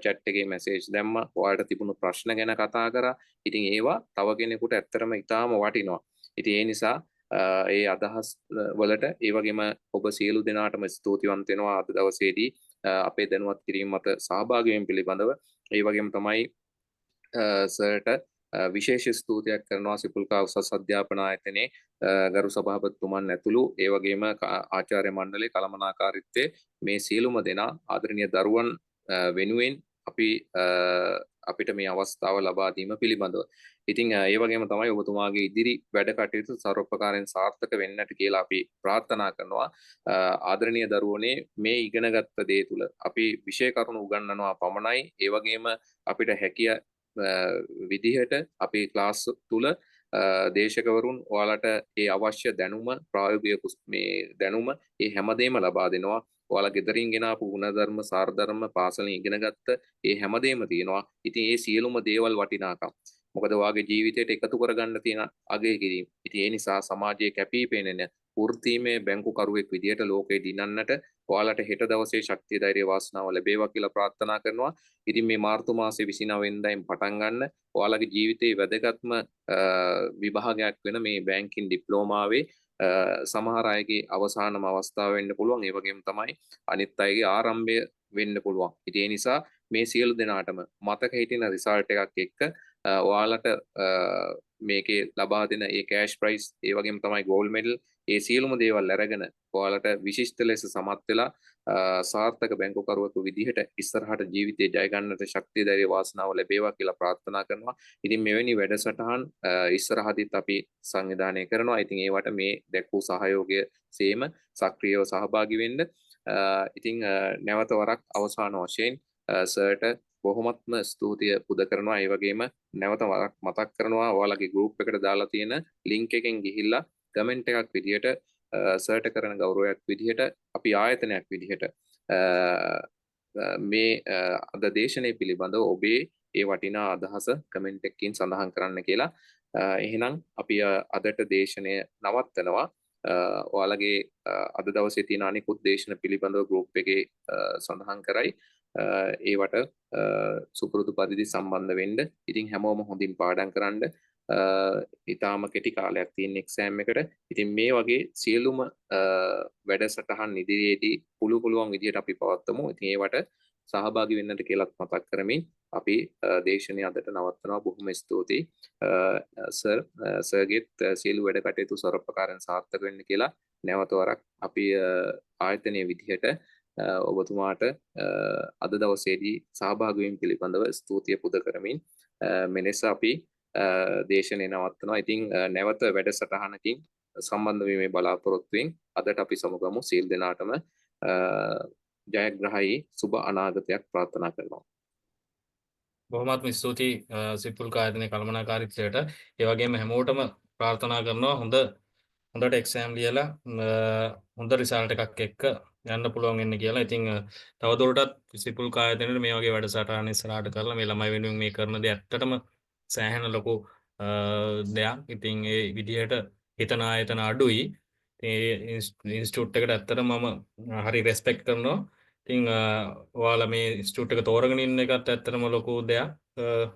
chat එකේ මැසේජ් දැම්මා. ඔයාලට තිබුණු ප්‍රශ්න ගැන කතා කරා. ඉතින් ඒවා තව කෙනෙකුට ඇත්තටම ඉතාම වටිනවා. ඉතින් ඒ නිසා ඒ අදහස් වලට ඒ වගේම ඔබ සියලු දෙනාටම ස්තුතිවන්ත වෙනවා අද දවසේදී අපේ දැනුවත් කිරීම මත සහභාගී වීම පිළිබඳව. ඒ වගේම තමයි සර්ට විශේෂ ස්තුතියක් කරනවා සිපුල්කා උසස් අධ්‍යාපන ආයතනයේ ගරු සභාපතිතුමන් ඇතුළු ඒ වගේම ආචාර්ය මණ්ඩලයේ කළමනාකාරීත්වයේ මේ සියලුම දෙනා ආදරණීය දරුවන් වෙනුවෙන් අපිට මේ අවස්ථාව ලබා දීම පිළිබඳව. ඉතින් ඒ වගේම තමයි ඔබතුමාගේ ඉදිරි වැඩ කටයුතු සර්වපකාරයෙන් සාර්ථක වෙන්නට කියලා අපි ප්‍රාර්ථනා කරනවා. ආදරණීය දරුවනේ මේ ඉගෙනගත්ත දේ තුල අපි විෂය කරුණු උගන්වනවා පමණයි. ඒ වගේම අපිට හැකිය විදිහට අපි ක්ලාස් තුල දේශකවරුන් ඔයාලට ඒ අවශ්‍ය දැනුම ප්‍රායෝගික මේ දැනුම ඒ හැමදේම ලබා දෙනවා. ඔයාලා ගෙදරින් ගෙනාපු ගුණධර්ම සාරධර්ම පාසලෙන් ඉගෙනගත්ත ඒ හැමදේම තියෙනවා. ඉතින් ඒ සියලුම දේවල් වටිනාකම්. මොකද ඔයාගේ ජීවිතයට එකතු කරගන්න තියෙන අගය කිරීම. ඉතින් ඒ නිසා සමාජයේ කැපී පෙනෙන වෘත්තීමේ බැංකුකරුවෙක් විදියට ලෝකෙ දිනන්නට ඔයාලට හෙට දවසේ ශක්තිය ධෛර්ය වාසනාව ලැබේවා කියලා ප්‍රාර්ථනා කරනවා. ඉතින් මේ මාර්තු මාසේ 29 වෙනිදායින් පටන් ගන්න ඔයාලගේ ජීවිතයේ වැදගත්ම විභාගයක් වෙන මේ බැංකින් ඩිප්ලෝමාවේ සමහර අයගේ අවසානම අවස්ථාව වෙන්න පුළුවන්. ඒ වගේම තමයි අනිත් අයගේ ආරම්භය වෙන්න පුළුවන්. ඉතින් ඒ නිසා මේ සියලු දෙනාටම මතක හිටින රිසල්ට් එකක් එක්ක ඔයාලට මේකේ ලබා දෙන ඒ කෑෂ් ප්‍රයිස් ඒ වගේම තමයි ගෝල්ඩ් මෙඩල් ඒ සියලුම දේවල් අරගෙන ඔයාලට විශිෂ්ට ලෙස සමත් වෙලා සාර්ථක බැංකුකරුවෙකු විදිහට ඉස්සරහට ජීවිතේ ජය ගන්නට ශක්තිය ධෛර්ය වාසනාව ලැබේවා කියලා ප්‍රාර්ථනා කරනවා. ඉතින් මෙවැනි වැඩසටහන් ඉස්සරහදීත් අපි සංවිධානය කරනවා. ඉතින් ඒවට මේ දැක්වූ සහයෝගය සේම සක්‍රියව සහභාගී වෙන්න. ඉතින් නැවත වරක් අවසාන වශයෙන් සර්ට බොහොමත්ම ස්තුතිය පුද කරනවා. ඒ වගේම නැවත වරක් මතක් කරනවා ඔයාලගේ ගෲප් එකට දාලා තියෙන ලින්ක් එකෙන් ගිහිල්ලා කමෙන්ට් එකක් විදිහට සර්ට කරන ගෞරවයක් විදිහට අපි ආයතනයක් විදිහට මේ අද දේශනය පිළිබඳව ඔබේ ඒ වටිනා අදහස කමෙන්ට් එකකින් සඳහන් කරන්න කියලා. එහෙනම් අපි අදට දේශනය නවත්තනවා. ඔයාලගේ අද දවසේ තියෙන අනිකුත් දේශන පිළිබඳව ගෲප් එකේ සඳහන් කරයි. ඒවට සුපුරුදු පරිදි සම්බන්ධ වෙන්න. ඉතින් හැමෝම හොඳින් පාඩම් කරන්න. ඉතාම කෙටි කාලයක් තියෙන එක්සෑම් එකට. ඉතින් මේ වගේ සියලුම වැඩසටහන් ඉදිරියේදී පුළුවන් විදිහට අපි පවත්වමු. ඉතින් ඒවට සහභාගී වෙන්නට කියලාත් මතක් කරමින් අපි දේශනය අදට නවත්තනවා. බොහොම ස්තුතියි සර්ගෙත් සියලු වැඩ කටයුතු සොරපකාරයෙන් සාර්ථක වෙන්න කියලා නැවත වරක් අපි ආයතනයේ විදිහට ඔබතුමාට අද දවසේදී සහභාගී වීම පිළිබඳව ස්තුතිය පුද කරමින් මෙලෙස අපි දේශනය නවත්තනවා. ඉතින් නැවත වැඩසටහනකින් සම්බන්ධ වීමේ බලාපොරොත්තුවෙන් අදට අපි සමුගමු. සියලු දෙනාටම ජයග්‍රහයි සුබ අනාගතයක් ප්‍රාර්ථනා කරනවා. බොහොමත්ම ස්තුතියි සිපුල් කායතනයේ කළමනාකාරීත්වයට. ඒ වගේම හැමෝටම ප්‍රාර්ථනා කරනවා හොඳට එක්සෑම් ලියලා හොඳ රිසල්ට් එකක් එක්ක යන්න පුළුවන් වෙන්න කියලා. ඉතින් තවදුරටත් සිපුල් කායතනයේ මේ වගේ වැඩසටහන් ඉස්සරහට කරලා මේ ළමයි වෙනුවෙන් මේ කරන දේ ඇත්තටම සෑහෙන ලොකු දෙයක්. ඉතින් ඒ විදිහට හිතන ආයතන අඩුයි. ඒ ඉන්ස්ටිටියුට් එකට ඇත්තටම මම හරි රෙස්පෙක්ට් කරනවා. ඉතින් ඔයාලා මේ ඉන්ස්ටිටියුට් එක තෝරගෙන ඉන්න එකත් ඇත්තටම ලොකු දෙයක්.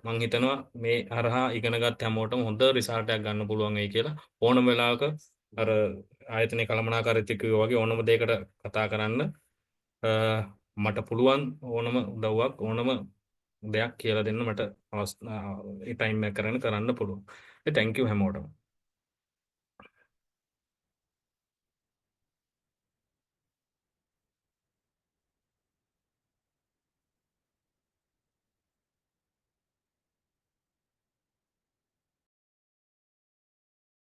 මම හිතනවා මේ හරහා ඉගෙනගත් හැමෝටම හොඳ රිසල්ට් එකක් ගන්න පුළුවන් වෙයි කියලා. ඕනම වෙලාවක අර ආයතනයේ කළමනාකාරීත්වය කිව්වා වගේ ඕනම දෙයකට කතා කරන්න මට පුළුවන්. ඕනම උදව්වක් ඕනම දෙයක් කියලා දෙන්න මට ඒ ටයිම් එක කරන්න පුළුවන්. thank you හැමෝටම.